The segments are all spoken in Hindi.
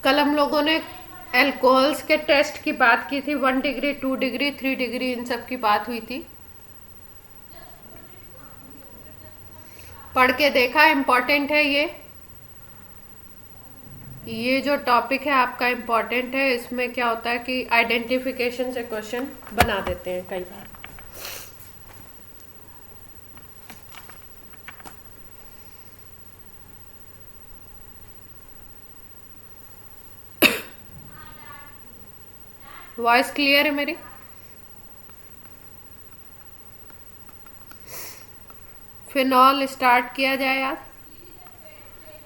कल हम लोगों ने अल्कोहल्स के टेस्ट की बात की थी। 1 डिग्री, 2 डिग्री, 3 डिग्री, इन सब की बात हुई थी। पढ़ के देखा, इम्पोर्टेंट है ये जो टॉपिक है आपका इम्पोर्टेंट है। इसमें क्या होता है कि आइडेंटिफिकेशन से क्वेश्चन बना देते हैं कई बार। वॉइस क्लियर है मेरी? फिनॉल स्टार्ट किया जाए यार।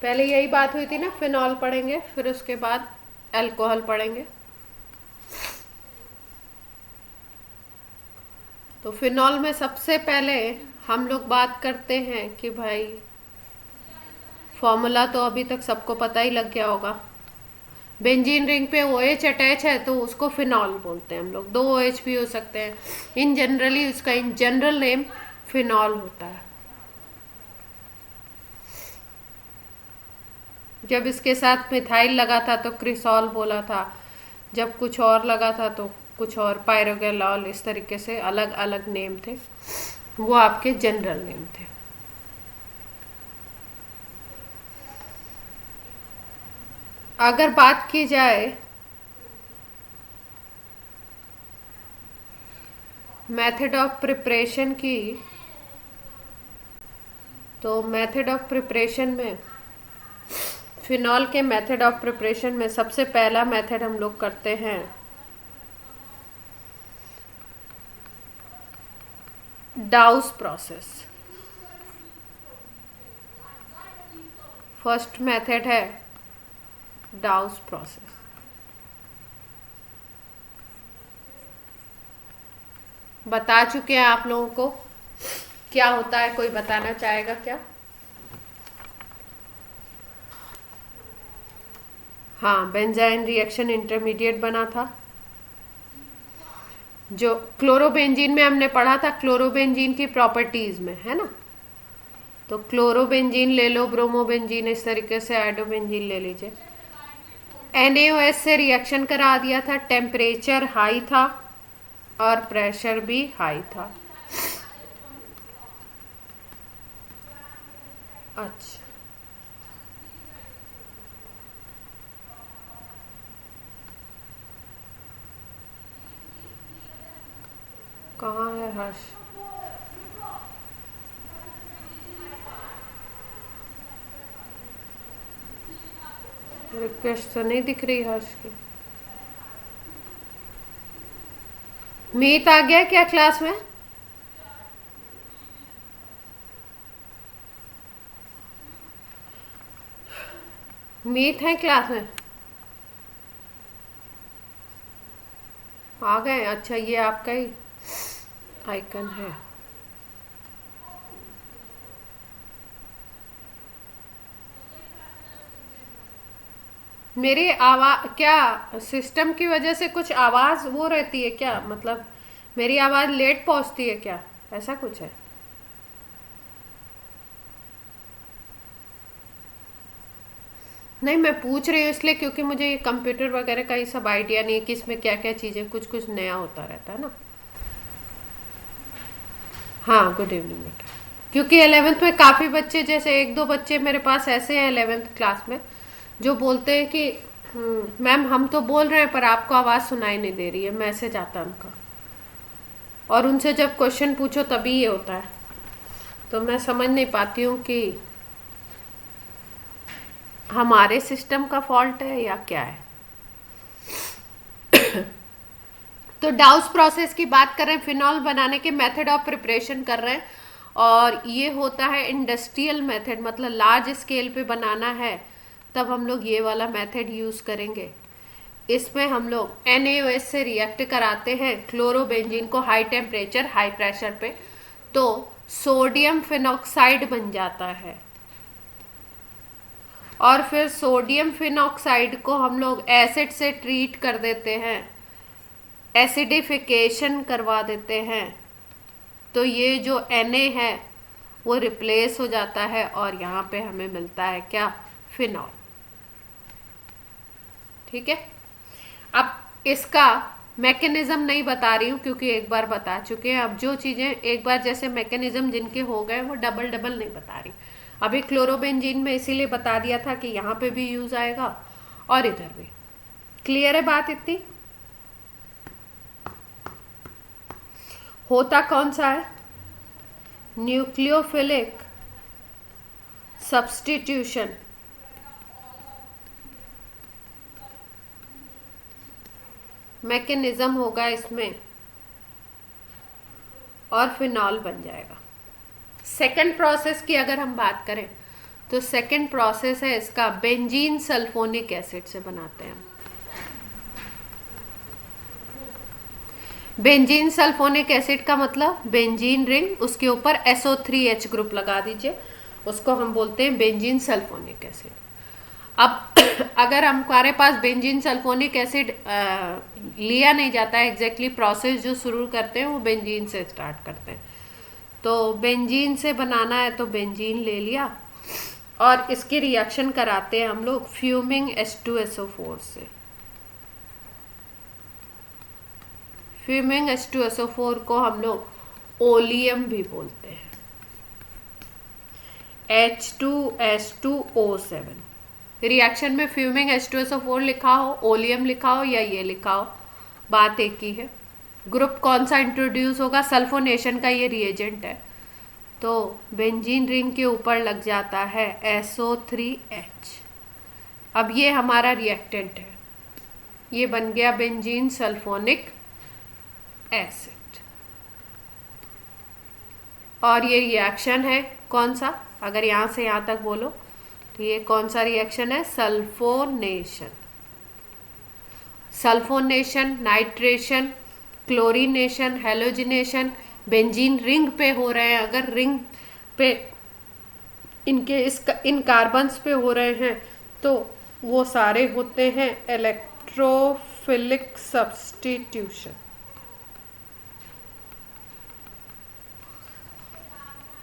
पहले यही बात हुई थी ना, फिनॉल पढ़ेंगे फिर उसके बाद अल्कोहल पढ़ेंगे। तो फिनॉल में सबसे पहले हम लोग बात करते हैं कि भाई फॉर्मूला तो अभी तक सबको पता ही लग गया होगा। बेंजीन रिंग पे OH अटैच है तो उसको फिनॉल बोलते हैं हम लोग। 2 OH भी हो सकते हैं। इन जनरली उसका इन जनरल नेम फिनॉल होता है। जब इसके साथ मिथाइल लगा था तो क्रिसॉल बोला था। जब कुछ और लगा था तो कुछ और, पायरोगेलॉल, इस तरीके से अलग अलग नेम थे। वो आपके जनरल नेम थे। अगर बात की जाए मेथड ऑफ प्रिपरेशन की, तो मेथड ऑफ प्रिपरेशन में, फिनॉल के मेथड ऑफ प्रिपरेशन में सबसे पहला मेथड हम लोग करते हैं डाउस प्रोसेस। फर्स्ट मेथड है डाउस प्रोसेस। बता चुके हैं आप लोगों को क्या होता है। कोई बताना चाहेगा क्या? हाँ, बेंजाइन रिएक्शन इंटरमीडिएट बना था। जो क्लोरोबेंजीन में हमने पढ़ा था, क्लोरोबेंजीन की प्रॉपर्टीज में, है ना। तो क्लोरोबेंजीन ले लो, ब्रोमोबेंजीन, इस तरीके से आइडोबेंजीन ले लीजिए। NaOH से रिएक्शन करा दिया था। टेम्परेचर हाई था और प्रेशर भी हाई था। अच्छा, कहाँ है हर्ष? रिक्वेस्ट तो नहीं दिख रही हर्ष की। मीत आ गया क्या क्लास में? मीत है क्लास में? आ गए? अच्छा, ये आपका ही आइकन है। मेरी आवाज क्या सिस्टम की वजह से कुछ आवाज वो रहती है क्या? मतलब मेरी आवाज लेट पहुंचती है क्या? ऐसा कुछ है? नहीं, मैं पूछ रही हूँ इसलिए क्योंकि मुझे ये कंप्यूटर वगैरह का ये सब आइडिया नहीं है कि इसमें क्या क्या चीज़ें, कुछ कुछ नया होता रहता है ना। हाँ, गुड इवनिंग बेटा। क्योंकि 11th में काफ़ी बच्चे, जैसे 1-2 बच्चे मेरे पास ऐसे हैं 11th क्लास में, जो बोलते हैं कि मैम हम तो बोल रहे हैं पर आपको आवाज़ सुनाई नहीं दे रही है, मैसेज आता है उनका। और उनसे जब क्वेश्चन पूछो तभी ये होता है। तो मैं समझ नहीं पाती हूँ कि हमारे सिस्टम का फॉल्ट है या क्या है। तो डाउस प्रोसेस की बात कर रहे हैं, फिनॉल बनाने के मेथड ऑफ प्रिपरेशन कर रहे हैं। और ये होता है इंडस्ट्रियल मेथड, मतलब लार्ज स्केल पे बनाना है तब हम लोग ये वाला मेथड यूज़ करेंगे। इसमें हम लोग NaOH से रिएक्ट कराते हैं क्लोरोबेंजीन को हाई टेम्परेचर हाई प्रेशर पे, तो सोडियम फिनॉक्साइड बन जाता है। और फिर सोडियम फिनॉक्साइड को हम लोग एसिड से ट्रीट कर देते हैं, एसिडिफिकेशन करवा देते हैं। तो ये जो Na है वो रिप्लेस हो जाता है और यहाँ पे हमें मिलता है क्या? फिनॉल। ठीक है। अब इसका मैकेनिज्म नहीं बता रही हूँ क्योंकि एक बार बता चुके हैं। अब जो चीज़ें एक बार जैसे मैकेनिज्म जिनके हो गए वो डबल डबल नहीं बता रही। अभी क्लोरोबेंजीन में इसीलिए बता दिया था कि यहाँ पे भी यूज़ आएगा और इधर भी। क्लियर है बात इतनी? होता कौन सा है? Nucleophilic substitution. मैकेनिज्म होगा इसमें और फिनॉल बन जाएगा। सेकंड प्रोसेस की अगर हम बात करें तो सेकंड प्रोसेस है इसका बेंजीन सल्फोनिक एसिड से बनाते हैं। बेंजीन सल्फोनिक एसिड का मतलब बेंजीन रिंग, उसके ऊपर SO3H ग्रुप लगा दीजिए, उसको हम बोलते हैं बेंजीन सल्फोनिक एसिड। अब अगर हमारे पास बेंजीन सल्फोनिक एसिड लिया नहीं जाता है, एग्जैक्टली प्रोसेस जो शुरू करते हैं वो बेंजीन से स्टार्ट करते हैं। तो बेंजीन से बनाना है तो बेंजीन ले लिया और इसकी रिएक्शन कराते हैं हम लोग फ्यूमिंग H2SO4 से। फ्यूमिंग H2SO4 को हम लोग ओलियम भी बोलते हैं, H2S2O7। रिएक्शन में फ्यूमिंग H2SO4 लिखा हो, ओलियम लिखा हो या ये लिखा हो, बात एक ही है। ग्रुप कौन सा इंट्रोड्यूस होगा? सल्फोनेशन का ये रिएजेंट है, तो बेंजीन रिंग के ऊपर लग जाता है SO3H। अब ये हमारा रिएक्टेंट है, ये बन गया बेंजीन सल्फोनिक एसिड। और ये रिएक्शन है कौन सा? अगर यहाँ से यहाँ तक बोलो तो ये कौन सा रिएक्शन है? Sulphonation. Sulphonation, nitration, chlorination, halogenation benzene ring पे हो रहे हैं। अगर रिंग पे इनके इन कार्बन्स पे हो रहे हैं तो वो सारे होते हैं इलेक्ट्रोफिलिक सब्स्टिट्यूशन।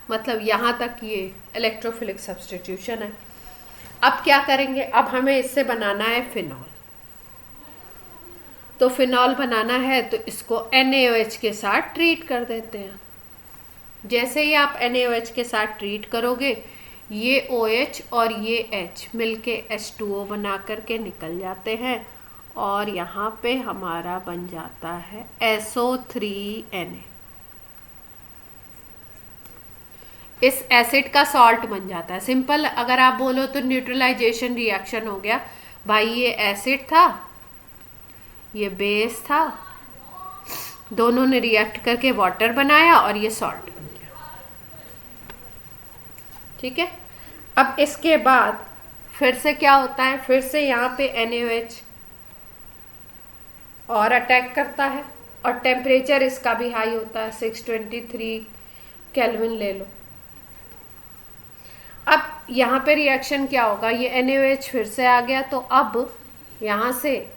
मतलब यहाँ तक ये इलेक्ट्रोफिलिक सब्स्टिट्यूशन है। अब क्या करेंगे? अब हमें इससे बनाना है फिनॉल। तो फिनॉल बनाना है तो इसको NaOH के साथ ट्रीट कर देते हैं। जैसे ही आप NaOH के साथ ट्रीट करोगे, ये OH और ये H मिलके H2O बना करके निकल जाते हैं और यहाँ पे हमारा बन जाता है SO3Na। इस एसिड का सॉल्ट बन जाता है। सिंपल अगर आप बोलो तो न्यूट्रलाइजेशन रिएक्शन हो गया भाई। ये एसिड था, ये बेस था, दोनों ने रिएक्ट करके वाटर बनाया और ये सॉल्ट बन गया। ठीक है। अब इसके बाद फिर से क्या होता है? फिर से यहाँ पे NaOH और अटैक करता है और टेम्परेचर इसका भी हाई होता है, 623 केल्विन ले लो। अब यहाँ पे रिएक्शन क्या होगा? ये NaOH फिर से आ गया तो अब यहाँ से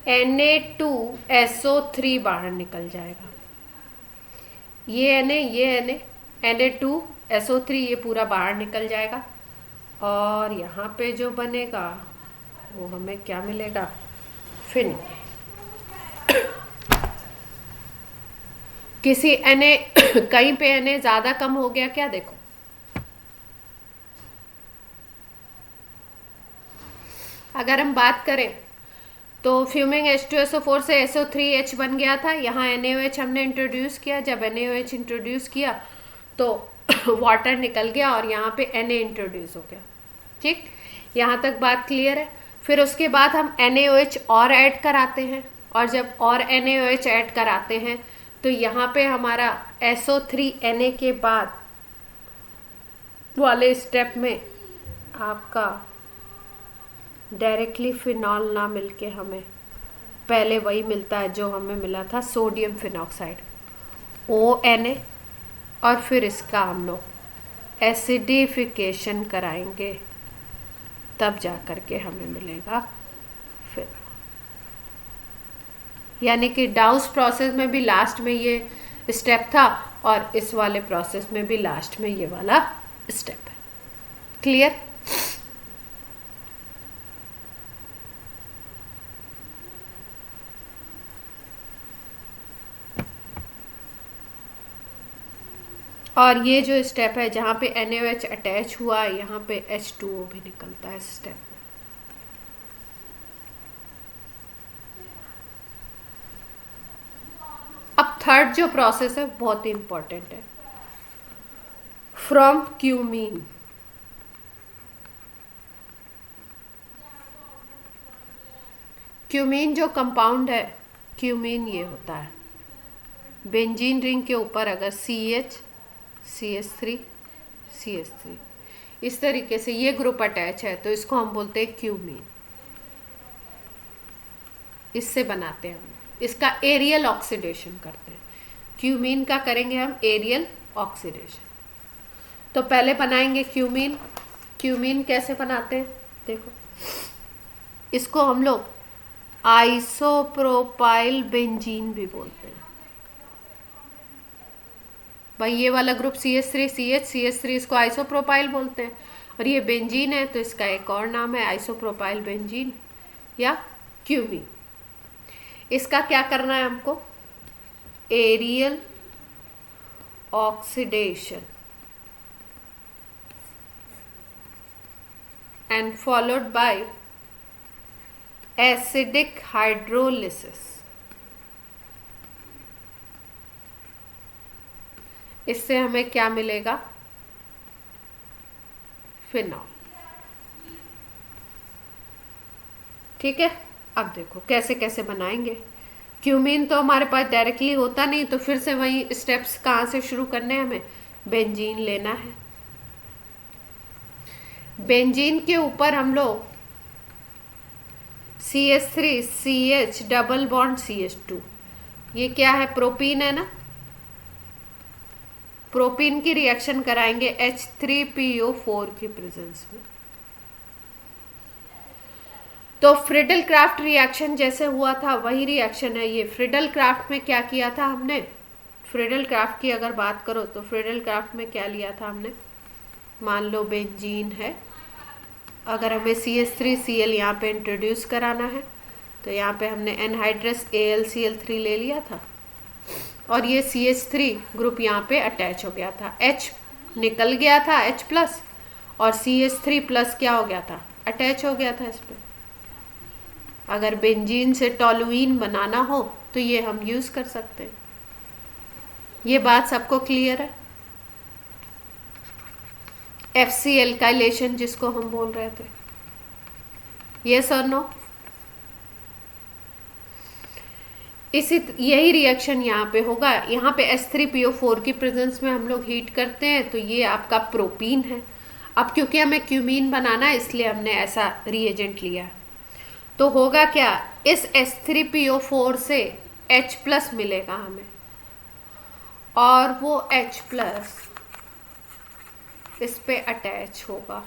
Na2SO3 बाहर निकल जाएगा। ये Na2SO3 ये पूरा बाहर निकल जाएगा और यहाँ पे जो बनेगा वो हमें क्या मिलेगा? फिनॉल। किसी Na कहीं पे Na ज़्यादा कम हो गया क्या? देखो, अगर हम बात करें तो फ्यूमिंग H2SO4 से SO3H बन गया था। यहाँ NaOH हमने इंट्रोड्यूस किया। जब NaOH इंट्रोड्यूस किया तो वाटर निकल गया और यहाँ पे Na इंट्रोड्यूस हो गया। ठीक, यहाँ तक बात क्लियर है। फिर उसके बाद हम NaOH और ऐड कराते हैं और जब और NaOH ऐड कराते हैं तो यहाँ पे हमारा SO3Na के बाद वाले स्टेप में आपका डायरेक्टली फिनॉल ना मिलके हमें पहले वही मिलता है जो हमें मिला था, सोडियम फिनॉक्साइड ONA, और फिर इसका हम लोग एसिडिफिकेशन कराएंगे तब जा कर के हमें मिलेगा फिनॉल। यानी कि डाउस प्रोसेस में भी लास्ट में ये स्टेप था और इस वाले प्रोसेस में भी लास्ट में ये वाला स्टेप है। क्लियर? और ये जो स्टेप है जहाँ पे NaOH अटैच हुआ, यहाँ पे H2O भी निकलता है स्टेप में। अब थर्ड जो प्रोसेस है बहुत ही इंपॉर्टेंट है, फ्रॉम क्यूमीन। क्यूमीन जो कंपाउंड है, क्यूमीन ये होता है बेंजीन रिंग के ऊपर अगर CH CH3 CH3 इस तरीके से ये ग्रुप अटैच है तो इसको हम बोलते हैं क्यूमीन। इससे बनाते हैं हम, इसका एरियल ऑक्सीडेशन करते हैं। क्यूमीन का करेंगे हम एरियल ऑक्सीडेशन। तो पहले बनाएंगे क्यूमीन। क्यूमीन कैसे बनाते हैं देखो, इसको हम लोग आइसोप्रोपाइल बेंजीन भी बोलते हैं। भाई ये वाला ग्रुप CH3 CH3 इसको आइसोप्रोपाइल बोलते हैं, और ये बेंजीन है तो इसका एक और नाम है आइसोप्रोपाइल बेंजीन या क्यूमीन। इसका क्या करना है हमको, aerial oxidation and followed by acidic hydrolysis. इससे हमें क्या मिलेगा, फिनॉल। ठीक है, अब देखो कैसे कैसे बनाएंगे। क्यूमीन तो हमारे पास डायरेक्टली होता नहीं, तो फिर से वही स्टेप्स कहाँ से शुरू करने हैं, हमें बेंजीन लेना है। बेंजीन के ऊपर हम लोग CH3 CH double bond CH2, ये क्या है, प्रोपीन है ना, प्रोपीन की रिएक्शन कराएंगे H3PO4 की प्रेजेंस में। तो फ्रिडल क्राफ्ट रिएक्शन जैसे हुआ था वही रिएक्शन है ये। फ्रिडल क्राफ्ट में क्या किया था हमने, फ्रिडल क्राफ्ट की अगर बात करो तो फ्रिडल क्राफ्ट में क्या लिया था हमने, मान लो बेंजीन है, अगर हमें CH3Cl यहाँ पे इंट्रोड्यूस कराना है तो यहाँ पे हमने एनहाइड्रस AlCl3 ले लिया था, और ये CH3 ग्रुप यहाँ पे अटैच हो गया था, H निकल गया था H प्लस, और CH3 प्लस क्या हो गया था, अटैच हो गया था इस पर। अगर बेंजीन से टॉलुइन बनाना हो तो ये हम यूज़ कर सकते हैं। ये बात सबको क्लियर है, FC एल्काइलेशन जिसको हम बोल रहे थे, यस और नो। यही रिएक्शन यहाँ पे होगा, यहाँ पे H3PO4 की प्रेजेंस में हम लोग हीट करते हैं, तो ये आपका प्रोपीन है। अब क्योंकि हमें क्यूमीन बनाना है इसलिए हमने ऐसा रिएजेंट लिया, तो होगा क्या, इस H3PO4 से H प्लस मिलेगा हमें, और वो H प्लस इस पे अटैच होगा,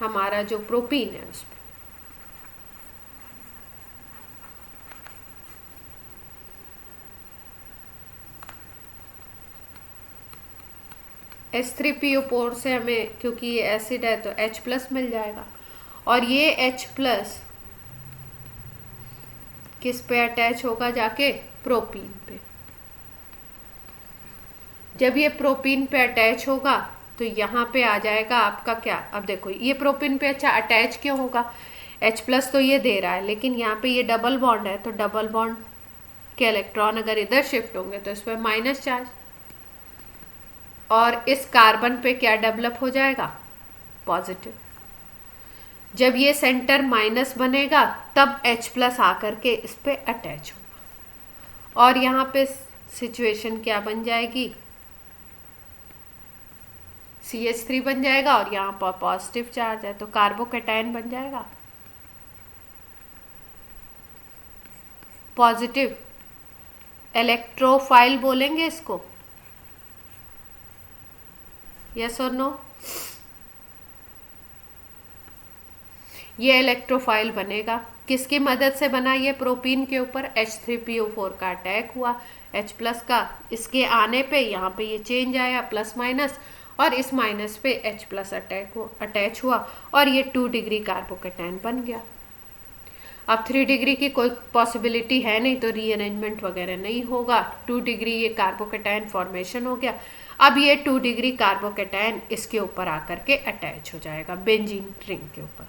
हमारा जो प्रोपीन है उस पे। H3PO4 से हमें, क्योंकि ये एसिड है तो H प्लस मिल जाएगा, और ये H प्लस किस पे अटैच होगा, जाके प्रोपीन पे। जब ये प्रोपीन पे अटैच होगा तो यहाँ पे आ जाएगा आपका क्या, अब देखो ये प्रोपीन पे अच्छा अटैच क्यों होगा, H प्लस तो ये दे रहा है, लेकिन यहाँ पे ये डबल बॉन्ड है, तो डबल बॉन्ड के इलेक्ट्रॉन अगर इधर शिफ्ट होंगे तो इस पर माइनस चार्ज, और इस कार्बन पे क्या डेवलप हो जाएगा, पॉजिटिव। जब ये सेंटर माइनस बनेगा तब H प्लस आकर के इस पे अटैच होगा, और यहाँ पे सिचुएशन क्या बन जाएगी, CH3 बन जाएगा, और यहाँ पर पॉजिटिव चार्ज है तो कार्बोकैटायन बन जाएगा, पॉजिटिव इलेक्ट्रोफाइल बोलेंगे इसको, यस और नो। ये इलेक्ट्रोफाइल बनेगा, किसकी मदद से बना, ये प्रोपीन के ऊपर H3PO4 का अटैक हुआ, H प्लस का, इसके आने पे यहाँ पे ये चेंज आया प्लस माइनस, और इस माइनस पे H प्लस अटैच हुआ, और ये 2 डिग्री कार्बोकैटायन बन गया। अब 3 डिग्री की कोई पॉसिबिलिटी है नहीं, तो रीअरेंजमेंट वगैरह नहीं होगा। 2 डिग्री ये कार्बोकेटायन फॉर्मेशन हो गया। अब ये 2 डिग्री कार्बोकेटायन इसके ऊपर आकर के अटैच हो जाएगा बेंजीन रिंग के ऊपर।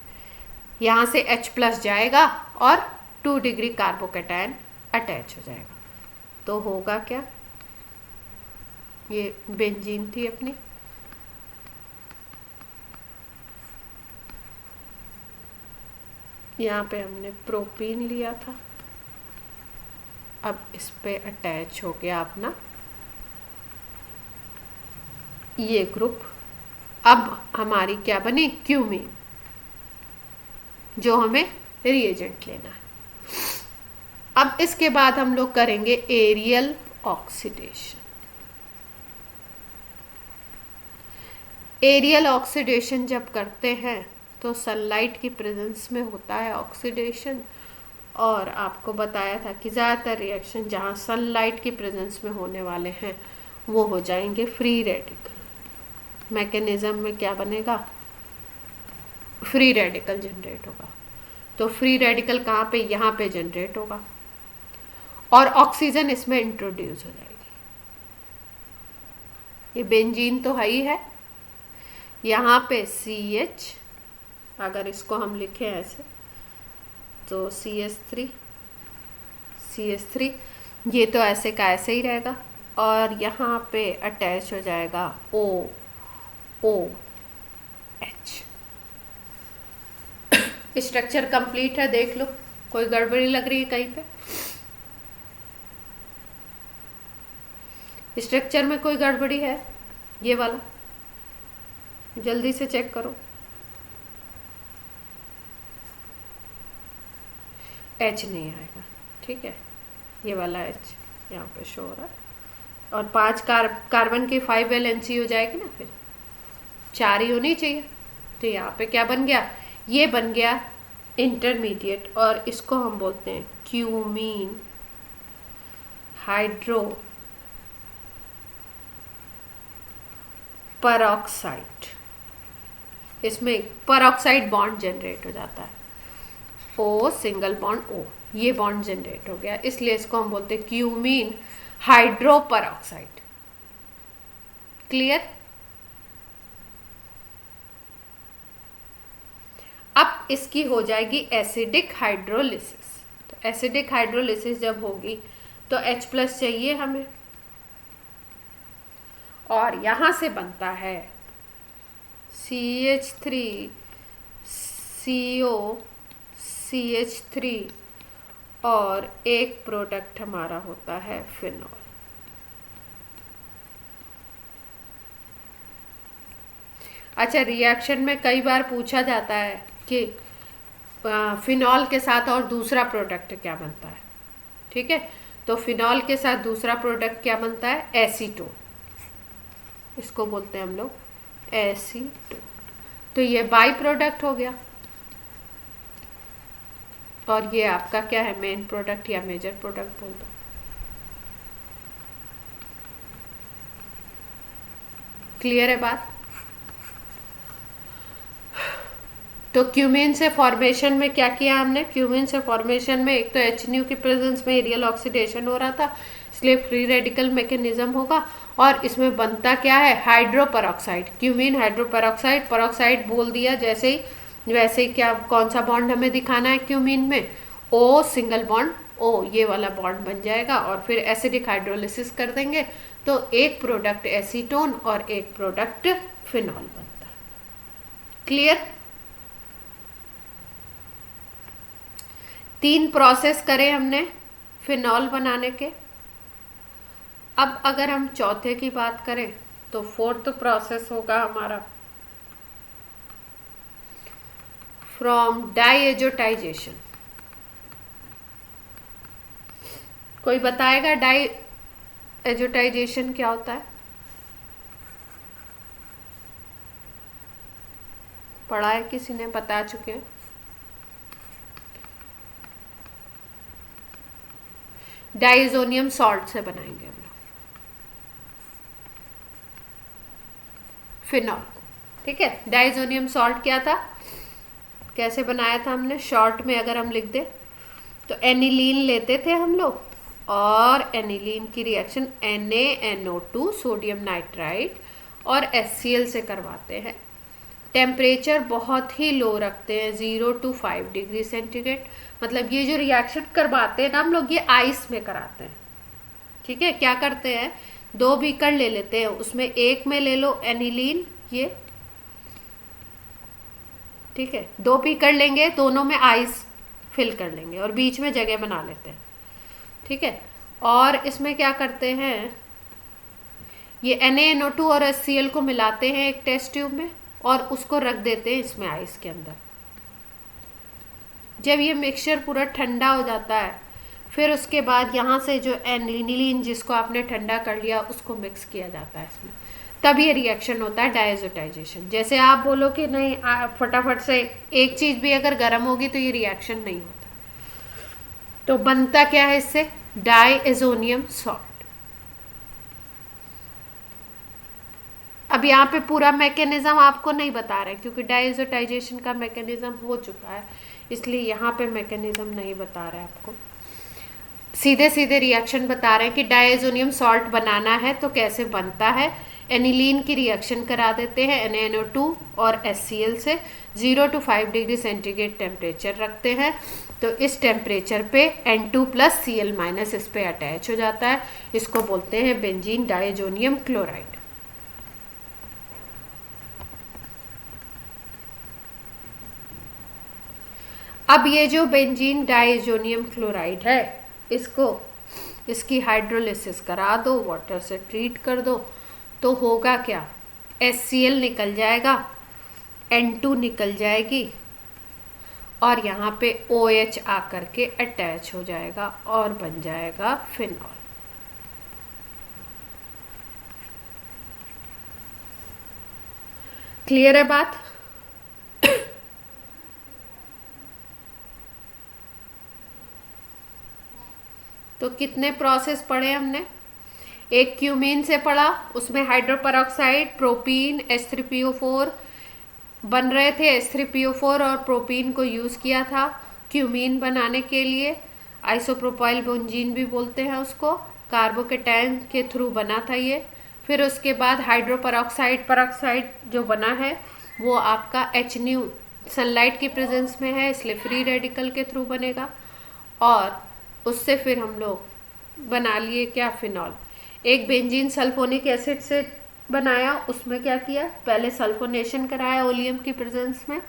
यहाँ से H+ जाएगा और 2 डिग्री कार्बोकेटायन अटैच हो जाएगा। तो होगा क्या, ये बेंजीन थी अपनी, यहाँ पे हमने प्रोपीन लिया था, अब इस पे अटैच हो गया अपना ये ग्रुप। अब हमारी क्या बनी, क्यूमीन, जो हमें रिएजेंट लेना है। अब इसके बाद हम लोग करेंगे एरियल ऑक्सीडेशन। एरियल ऑक्सीडेशन जब करते हैं तो सनलाइट की प्रेजेंस में होता है ऑक्सीडेशन, और आपको बताया था कि ज़्यादातर रिएक्शन जहाँ सनलाइट की प्रेजेंस में होने वाले हैं वो हो जाएंगे फ्री रेडिकल। मैकेनिज्म में क्या बनेगा, फ्री रेडिकल जनरेट होगा। तो फ्री रेडिकल कहाँ पे, यहाँ पे जनरेट होगा और ऑक्सीजन इसमें इंट्रोड्यूस हो जाएगी। ये बेंजीन तो है ही है, यहाँ पे CH, अगर इसको हम लिखें ऐसे तो CH3 ये तो ऐसे का ऐसे ही रहेगा, और यहाँ पे अटैच हो जाएगा OH। स्ट्रक्चर कंप्लीट है, देख लो, कोई गड़बड़ी लग रही है कहीं पे, स्ट्रक्चर में कोई गड़बड़ी है, ये वाला जल्दी से चेक करो। H नहीं आएगा, ठीक है, ये वाला H यहाँ पे शो हो रहा है, और 5 कार्बन की 5 वैलेंसी हो जाएगी ना, फिर 4 ही होनी चाहिए। तो यहाँ पे क्या बन गया, ये बन गया इंटरमीडिएट, और इसको हम बोलते हैं क्यूमीन हाइड्रो परऑक्साइड। इसमें परऑक्साइड बॉन्ड जनरेट हो जाता है, O सिंगल बॉन्ड O, ये बॉन्ड जनरेट हो गया, इसलिए इसको हम बोलते हैं क्यूमीन हाइड्रो परऑक्साइड। क्लियर। अब इसकी हो जाएगी एसिडिक हाइड्रोलिसिस। तो एसिडिक हाइड्रोलिसिस जब होगी तो H+ चाहिए हमें, और यहां से बनता है CH3CO CH3, और एक प्रोडक्ट हमारा होता है फिनॉल। अच्छा, रिएक्शन में कई बार पूछा जाता है कि फिनॉल के साथ और दूसरा प्रोडक्ट क्या बनता है, ठीक है। तो फिनॉल के साथ दूसरा प्रोडक्ट क्या बनता है, एसीटोन, इसको बोलते हैं हम लोग एसीटोन। तो ये बाई प्रोडक्ट हो गया, और ये आपका क्या है, मेन प्रोडक्ट या मेजर प्रोडक्ट बोल दो। क्लियर है बात। तो क्यूमीन से फॉर्मेशन में क्या किया हमने, क्यूमीन से फॉर्मेशन में एक तो HNU की प्रेजेंस में एरियल ऑक्सीडेशन हो रहा था, इसलिए फ्री रेडिकल मैकेनिज्म होगा, और इसमें बनता क्या है, hydro peroxide, cumene hydro peroxide. Peroxide बोल दिया जैसे ही, वैसे ही क्या, कौन सा बॉन्ड हमें दिखाना है क्यूमीन में, O सिंगल बॉन्ड O, ये वाला बॉन्ड बन जाएगा, और फिर एसिडिक हाइड्रोलिसिस कर देंगे तो एक प्रोडक्ट एसीटोन और एक प्रोडक्ट फिनॉल बनता है। क्लियर। 3 प्रोसेस करे हमने फिनॉल बनाने के। अब अगर हम चौथे की बात करें तो 4th प्रोसेस होगा हमारा फ्रॉम डाईएजोटाइजेशन। कोई बताएगा डाईएजोटाइजेशन क्या होता है, पढ़ा है किसी ने, बता चुके हैं। डाइजोनियम सॉल्ट से बनाएंगे हम लोग फिनॉल, ठीक है। डाइजोनियम सॉल्ट क्या था, कैसे बनाया था हमने, शॉर्ट में अगर हम लिख दे तो एनिलीन लेते थे हम लोग, और एनिलीन की रिएक्शन NaNO2 सोडियम नाइट्राइड और HCl से करवाते हैं। टेम्परेचर बहुत ही लो रखते हैं, 0 to 5 डिग्री सेंटीग्रेड। मतलब ये जो रिएक्शन करवाते हैं ना हम लोग, ये आइस में कराते हैं। ठीक है, क्या करते हैं, 2 बीकर ले लेते हैं, उसमें एक में ले लो एनिलीन, ये ठीक है, 2 बीकर लेंगे, दोनों में आइस फिल कर लेंगे और बीच में जगह बना लेते हैं। ठीक है, और इसमें क्या करते हैं, ये NaNO2 और HCl को मिलाते हैं एक टेस्ट ट्यूब में और उसको रख देते हैं इसमें आइस के अंदर। जब ये मिक्सचर पूरा ठंडा हो जाता है, फिर उसके बाद यहाँ से जो एनिलीन जिसको आपने ठंडा कर लिया उसको मिक्स किया जाता है इसमें, तब ये रिएक्शन होता है डायजोटाइजेशन। जैसे आप बोलो कि नहीं फटाफट से एक चीज़ भी अगर गर्म होगी तो ये रिएक्शन नहीं होता। तो बनता क्या है इससे, डायएजोनियम सॉल्ट। अब यहाँ पे पूरा मैकेनिज्म आपको नहीं बता रहे क्योंकि डायजोटाइजेशन का मैकेनिज्म हो चुका है, इसलिए यहाँ पे मैकेनिज्म नहीं बता रहे आपको। सीधे सीधे रिएक्शन बता रहे हैं कि डायएजोनियम सॉल्ट बनाना है तो कैसे बनता है। एनिलीन की रिएक्शन करा देते हैं NaNO2 और HCl से, 0 to 5 डिग्री सेंटीग्रेड टेम्परेचर रखते हैं। तो इस टेम्परेचर पे N2+Cl- इस पे अटैच हो जाता है, इसको बोलते हैं बेंजीन डायजोनियम क्लोराइड। अब ये जो बेंजीन डायजोनियम क्लोराइड है, इसकी हाइड्रोलिसिस करा दो, वाटर से ट्रीट कर दो, तो होगा क्या, HCl निकल जाएगा, N2 निकल जाएगी और यहाँ पे OH आकर के अटैच हो जाएगा और बन जाएगा फिनॉल। क्लियर है बात? तो कितने प्रोसेस पढ़े हमने, एक क्यूमीन से पढ़ा, उसमें हाइड्रोपरऑक्साइड, प्रोपीन, H3PO4 बन रहे थे, H3PO4 और प्रोपीन को यूज़ किया था क्यूमीन बनाने के लिए। आइसोप्रोपाइल बेंजीन भी बोलते हैं उसको, कार्बोकेटायन के थ्रू बना था ये। फिर उसके बाद हाइड्रोपरऑक्साइड जो बना है वो आपका HNu सनलाइट की प्रेजेंस में है, इसलिए फ्री रेडिकल के थ्रू बनेगा। और उससे फिर हम लोग बना लिए क्या, फिनॉल। एक बेंजीन सल्फोनिक एसिड से बनाया, उसमें क्या किया, पहले सल्फोनेशन कराया ओलियम की प्रेजेंस में,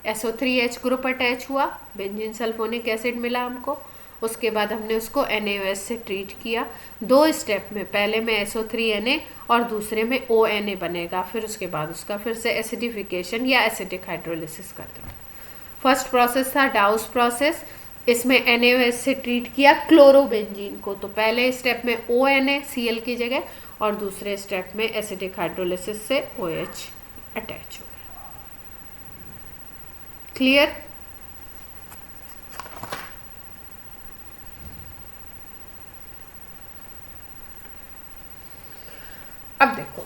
SO3H ग्रुप अटैच हुआ, बेंजीन सल्फोनिक एसिड मिला हमको। उसके बाद हमने उसको NaOH से ट्रीट किया 2 स्टेप में, पहले में SO3Na और दूसरे में ONA बनेगा। फिर उसके बाद उसका फिर से एसिडिफिकेशन या एसिडिक हाइड्रोलिसिस कर देंगे। फर्स्ट प्रोसेस था डाउस प्रोसेस, इसमें NaOH से ट्रीट किया क्लोरोबेंजीन को। तो पहले स्टेप में ONaCl की जगह और दूसरे स्टेप में एसिडिक हाइड्रोलिसिस से OH अटैच हो गया। क्लियर? अब देखो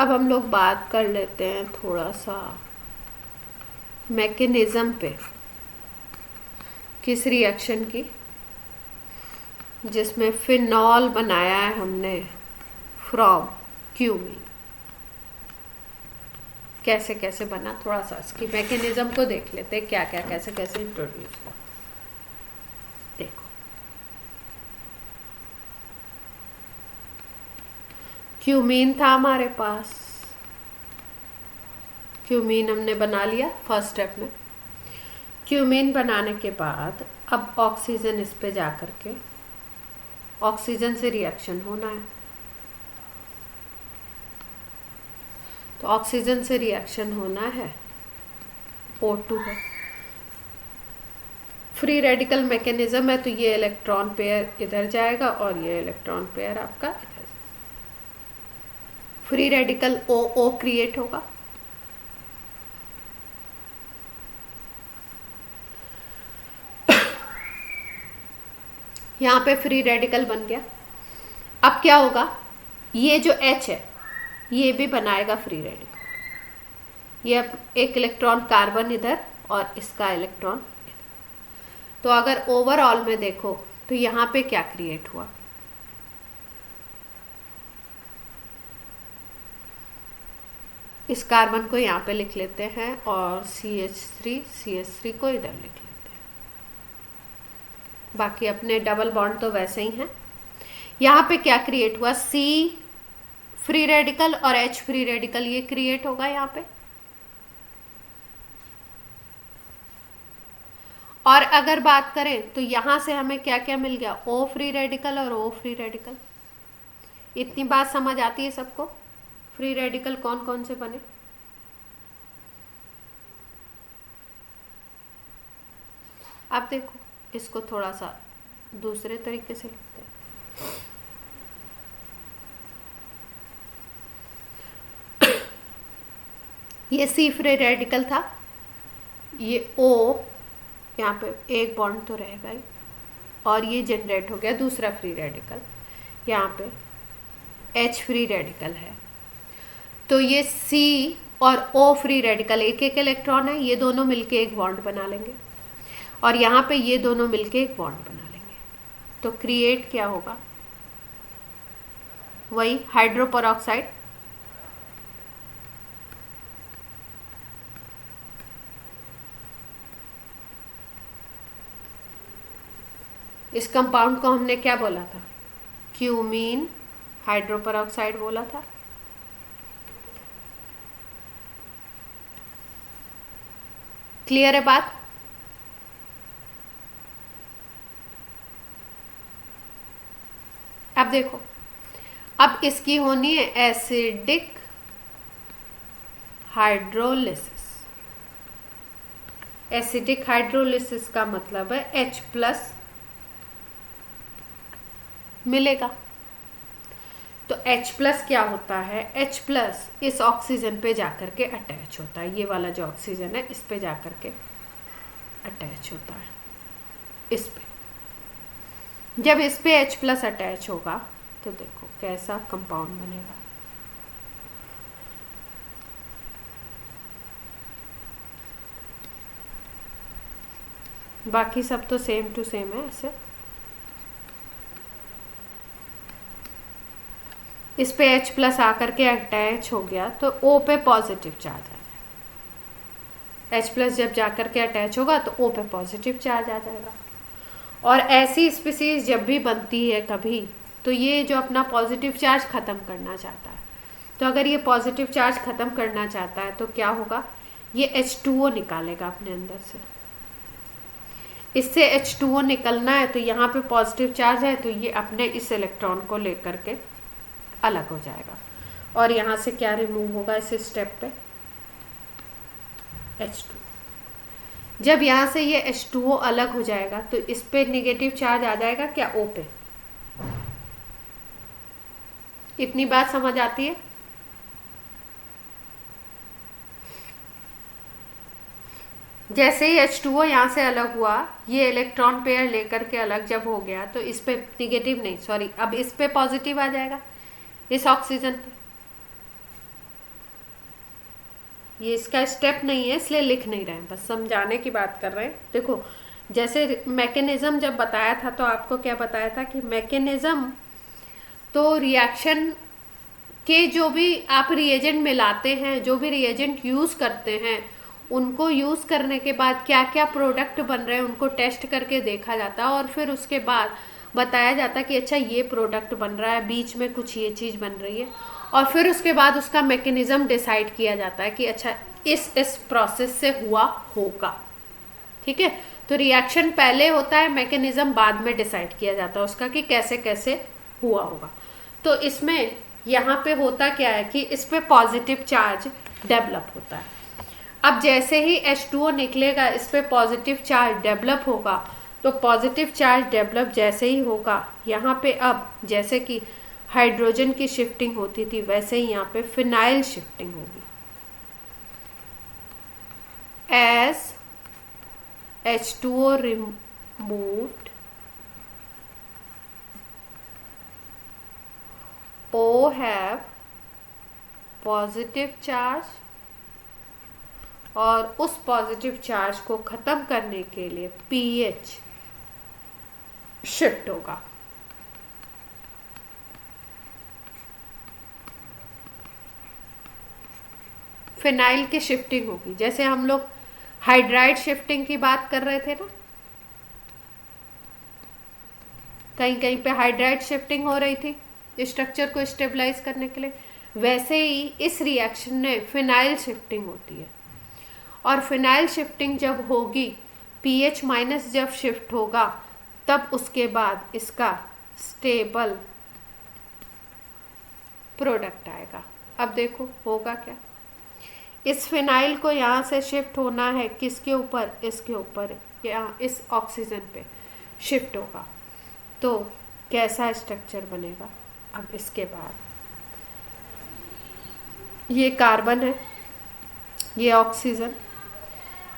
अब हम लोग बात कर लेते हैं थोड़ा सा मैकेनिज्म पे, किस रिएक्शन की, जिसमें फिनॉल बनाया है हमने फ्रॉम क्यूमीन। कैसे कैसे बना, थोड़ा सा इसकी मैकेनिज्म को देख लेते हैं, क्या क्या कैसे कैसे इंट्रोड्यूस हुआ। देखो क्यूमीन था हमारे पास, क्यूमीन हमने बना लिया फर्स्ट स्टेप में। क्यूमीन बनाने के बाद अब ऑक्सीजन इस पे जा कर के ऑक्सीजन से रिएक्शन होना है। तो ऑक्सीजन से रिएक्शन होना है, O2 है, फ्री रेडिकल मैकेनिज्म है, तो ये इलेक्ट्रॉन पेयर इधर जाएगा और ये इलेक्ट्रॉन पेयर आपका इधर, फ्री रेडिकल OO क्रिएट होगा। यहाँ पे फ्री रेडिकल बन गया। अब क्या होगा, ये जो H है ये भी बनाएगा फ्री रेडिकल, ये एक इलेक्ट्रॉन कार्बन इधर और इसका इलेक्ट्रॉन इधर। तो अगर ओवरऑल में देखो तो यहाँ पे क्या क्रिएट हुआ, इस कार्बन को यहाँ पे लिख लेते हैं और CH3 को इधर लिख लेते हैं। बाकी अपने डबल बॉन्ड तो वैसे ही हैं। यहाँ पे क्या क्रिएट हुआ, C फ्री रेडिकल और H फ्री रेडिकल ये क्रिएट होगा यहाँ पे। और अगर बात करें तो यहाँ से हमें क्या क्या मिल गया, O फ्री रेडिकल और O फ्री रेडिकल। इतनी बात समझ आती है सबको, फ्री रेडिकल कौन कौन से बने। अब देखो इसको थोड़ा सा दूसरे तरीके से लिखते हैं। ये C फ्री रेडिकल था, ये O यहाँ पे एक बॉन्ड तो रहेगा ही, और ये जनरेट हो गया दूसरा फ्री रेडिकल, यहाँ पे H फ्री रेडिकल है। तो ये C और O फ्री रेडिकल एक एक इलेक्ट्रॉन है, ये दोनों मिलके एक बॉन्ड बना लेंगे, और यहाँ पे ये दोनों मिलके एक बॉन्ड बना लेंगे। तो क्रिएट क्या होगा, वही हाइड्रोपेरोक्साइड। इस कंपाउंड को हमने क्या बोला था, क्यूमीन हाइड्रोपेरोक्साइड बोला था। क्लियर है बात। अब देखो, अब इसकी होनी है एसिडिक हाइड्रोलिसिस। एसिडिक हाइड्रोलिसिस का मतलब है H+ मिलेगा। तो H+ क्या होता है, H+ इस ऑक्सीजन पे जाकर के अटैच होता है, ये वाला जो ऑक्सीजन है इस पे जाकर के अटैच होता है, इस पे। जब इस पे H+ अटैच होगा तो देखो कैसा कंपाउंड बनेगा। बाकी सब तो सेम टू सेम है। ऐसे इस पे H+ आकर के अटैच हो गया तो O पे पॉजिटिव चार्ज आ जाएगा। H+ जब जाकर के अटैच होगा तो O पे पॉजिटिव चार्ज आ जाएगा। और ऐसी स्पीसीज जब भी बनती है कभी, तो ये जो अपना पॉजिटिव चार्ज ख़त्म करना चाहता है, तो अगर ये पॉजिटिव चार्ज ख़त्म करना चाहता है तो क्या होगा, ये H2O निकालेगा अपने अंदर से। इससे H2O निकलना है तो यहाँ पे पॉजिटिव चार्ज है, तो ये अपने इस इलेक्ट्रॉन को लेकर के अलग हो जाएगा। और यहाँ से क्या रिमूव होगा इस स्टेप पे, H2। जब यहाँ से ये H2O अलग हो जाएगा तो इस पे नेगेटिव चार्ज आ जाएगा क्या, O पे। इतनी बात समझ आती है। जैसे ही H2O यहाँ से अलग हुआ, ये इलेक्ट्रॉन पेयर लेकर के अलग जब हो गया तो इस पे निगेटिव नहीं, सॉरी, अब इस पे पॉजिटिव आ जाएगा, इस ऑक्सीजन पे। ये इसका स्टेप नहीं है इसलिए लिख नहीं रहे हैं, बस समझाने की बात कर रहे हैं। देखो जैसे मैकेनिज्म जब बताया था तो आपको क्या बताया था कि मैकेनिज्म तो रिएक्शन के जो भी आप रिएजेंट मिलाते हैं, जो भी रिएजेंट यूज़ करते हैं, उनको यूज़ करने के बाद क्या क्या प्रोडक्ट बन रहे हैं उनको टेस्ट करके देखा जाता है, और फिर उसके बाद बताया जाता है कि अच्छा ये प्रोडक्ट बन रहा है, बीच में कुछ ये चीज़ बन रही है, और फिर उसके बाद उसका मैकेनिज्म डिसाइड किया जाता है कि अच्छा इस प्रोसेस से हुआ होगा। ठीक है, तो रिएक्शन पहले होता है, मैकेनिज्म बाद में डिसाइड किया जाता है उसका कि कैसे कैसे हुआ होगा। तो इसमें यहाँ पे होता क्या है कि इस पे पॉजिटिव चार्ज डेवलप होता है। अब जैसे ही H2O निकलेगा, इस पे पॉजिटिव चार्ज डेवलप होगा, तो पॉजिटिव चार्ज डेवलप जैसे ही होगा, यहाँ पे अब जैसे कि हाइड्रोजन की शिफ्टिंग होती थी वैसे ही यहाँ पे फिनाइल शिफ्टिंग होगी। As H2O removed, O have positive charge और उस पॉजिटिव चार्ज को ख़त्म करने के लिए पीएच शिफ्ट होगा। फिनाइल की शिफ्टिंग होगी, जैसे हम लोग हाइड्राइड शिफ्टिंग की बात कर रहे थे ना, कहीं कहीं पे हाइड्राइड शिफ्टिंग हो रही थी स्ट्रक्चर को स्टेबलाइज करने के लिए, वैसे ही इस रिएक्शन में फिनाइल शिफ्टिंग होती है। और फिनाइल शिफ्टिंग जब होगी, पीएच माइनस जब शिफ्ट होगा, तब उसके बाद इसका स्टेबल प्रोडक्ट आएगा। अब देखो होगा क्या, इस फिनाइल को यहाँ से शिफ्ट होना है किसके ऊपर, इसके ऊपर, यहाँ इस ऑक्सीजन पे शिफ्ट होगा, तो कैसा स्ट्रक्चर बनेगा। अब इसके बाद ये कार्बन है, ये ऑक्सीजन,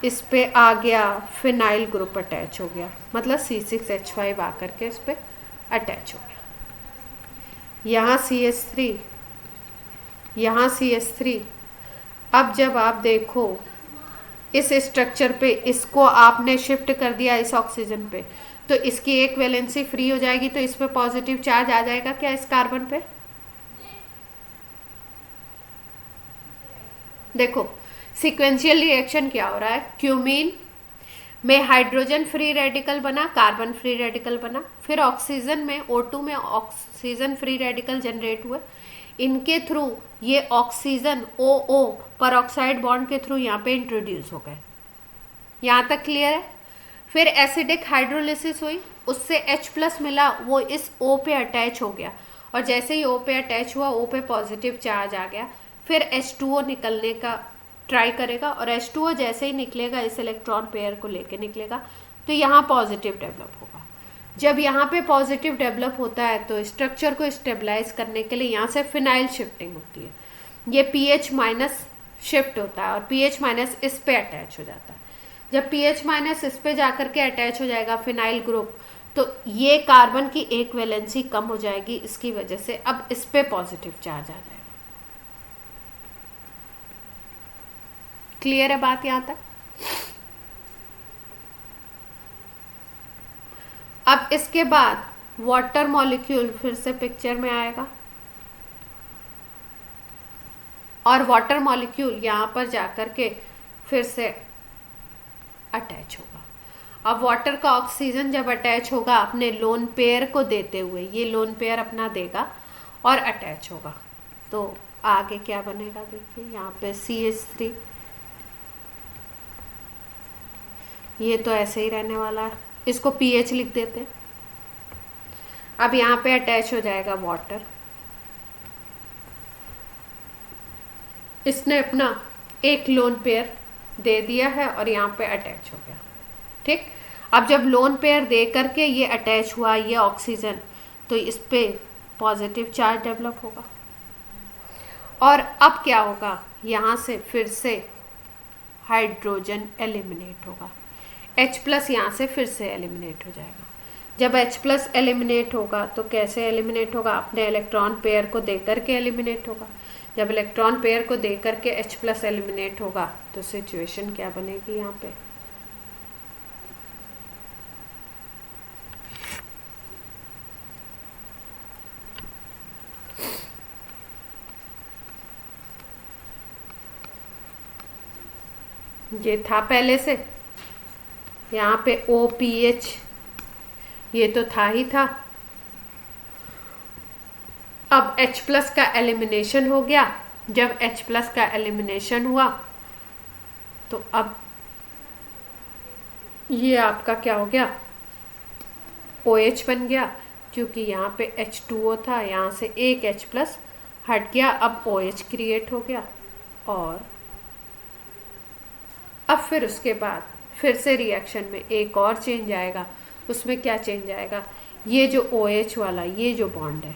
इस पे आ गया फिनाइल ग्रुप अटैच हो गया, मतलब C6H5 आकर के इस पे अटैच हो गया। यहाँ CH3, यहाँ CH3। अब जब आप देखो इस स्ट्रक्चर पे इसको आपने शिफ्ट कर दिया इस ऑक्सीजन पे, तो इसकी एक वैलेंसी फ्री हो जाएगी, तो इस पे पॉजिटिव चार्ज आ जाएगा क्या इस कार्बन पे। देखो सीक्वेंशियल रिएक्शन क्या हो रहा है, क्यूमीन में हाइड्रोजन फ्री रेडिकल बना, कार्बन फ्री रेडिकल बना, फिर ऑक्सीजन में O2 में ऑक्सीजन फ्री रेडिकल जनरेट हुए, इनके थ्रू ये ऑक्सीजन OO परऑक्साइड बॉन्ड के थ्रू यहाँ पे इंट्रोड्यूस हो गए। यहाँ तक क्लियर है। फिर एसिडिक हाइड्रोलिसिस हुई, उससे H+ मिला, वो इस O पे अटैच हो गया, और जैसे ही O पे अटैच हुआ, O पे पॉजिटिव चार्ज आ गया, फिर H2O निकलने का ट्राई करेगा, और H2O जैसे ही निकलेगा इस इलेक्ट्रॉन पेयर को लेके निकलेगा, तो यहाँ पॉजिटिव डेवलप होगा। जब यहाँ पे पॉजिटिव डेवलप होता है तो स्ट्रक्चर को स्टेबलाइज करने के लिए यहाँ से फिनाइल शिफ्टिंग होती है, ये पीएच माइनस शिफ्ट होता है और पीएच माइनस इस पे अटैच हो जाता है। जब पीएच माइनस इस पे जाकर के अटैच हो जाएगा फिनाइल ग्रुप, तो ये कार्बन की एक वैलेंसी कम हो जाएगी, इसकी वजह से अब इस पे पॉजिटिव चार्ज आ जाएगा। क्लियर है बात यहाँ तक। अब इसके बाद वाटर मॉलिक्यूल फिर से पिक्चर में आएगा, और वाटर मॉलिक्यूल यहाँ पर जाकर के फिर से अटैच होगा। अब वाटर का ऑक्सीजन जब अटैच होगा अपने लोन पेयर को देते हुए, ये लोन पेयर अपना देगा और अटैच होगा, तो आगे क्या बनेगा देखिए, यहाँ पे CH3, ये तो ऐसे ही रहने वाला है, इसको पीएच लिख देते हैं। अब यहाँ पे अटैच हो जाएगा वाटर, इसने अपना एक लोन पेयर दे दिया है और यहाँ पे अटैच हो गया। ठीक, अब जब लोन पेयर दे करके ये अटैच हुआ ये ऑक्सीजन, तो इस पे पॉजिटिव चार्ज डेवलप होगा, और अब क्या होगा, यहाँ से फिर से हाइड्रोजन एलिमिनेट होगा, H+ यहाँ से फिर से एलिमिनेट हो जाएगा। जब H+ एलिमिनेट होगा तो कैसे एलिमिनेट होगा, अपने इलेक्ट्रॉन पेयर को दे करके एलिमिनेट होगा। जब इलेक्ट्रॉन पेयर को दे करके H+ एलिमिनेट होगा, तो सिचुएशन क्या बनेगी यहाँ पे, ये था पहले से, यहाँ पे OPH ये तो था ही था। अब H+ का एलिमिनेशन हो गया, जब H+ का एलिमिनेशन हुआ तो अब ये आपका क्या हो गया, OH बन गया, क्योंकि यहाँ पे H2O था, यहाँ से एक H+ हट गया, अब OH क्रिएट हो गया। और अब फिर उसके बाद फिर से रिएक्शन में एक और चेंज आएगा, उसमें क्या चेंज आएगा, ये जो OH वाला ये जो बॉन्ड है,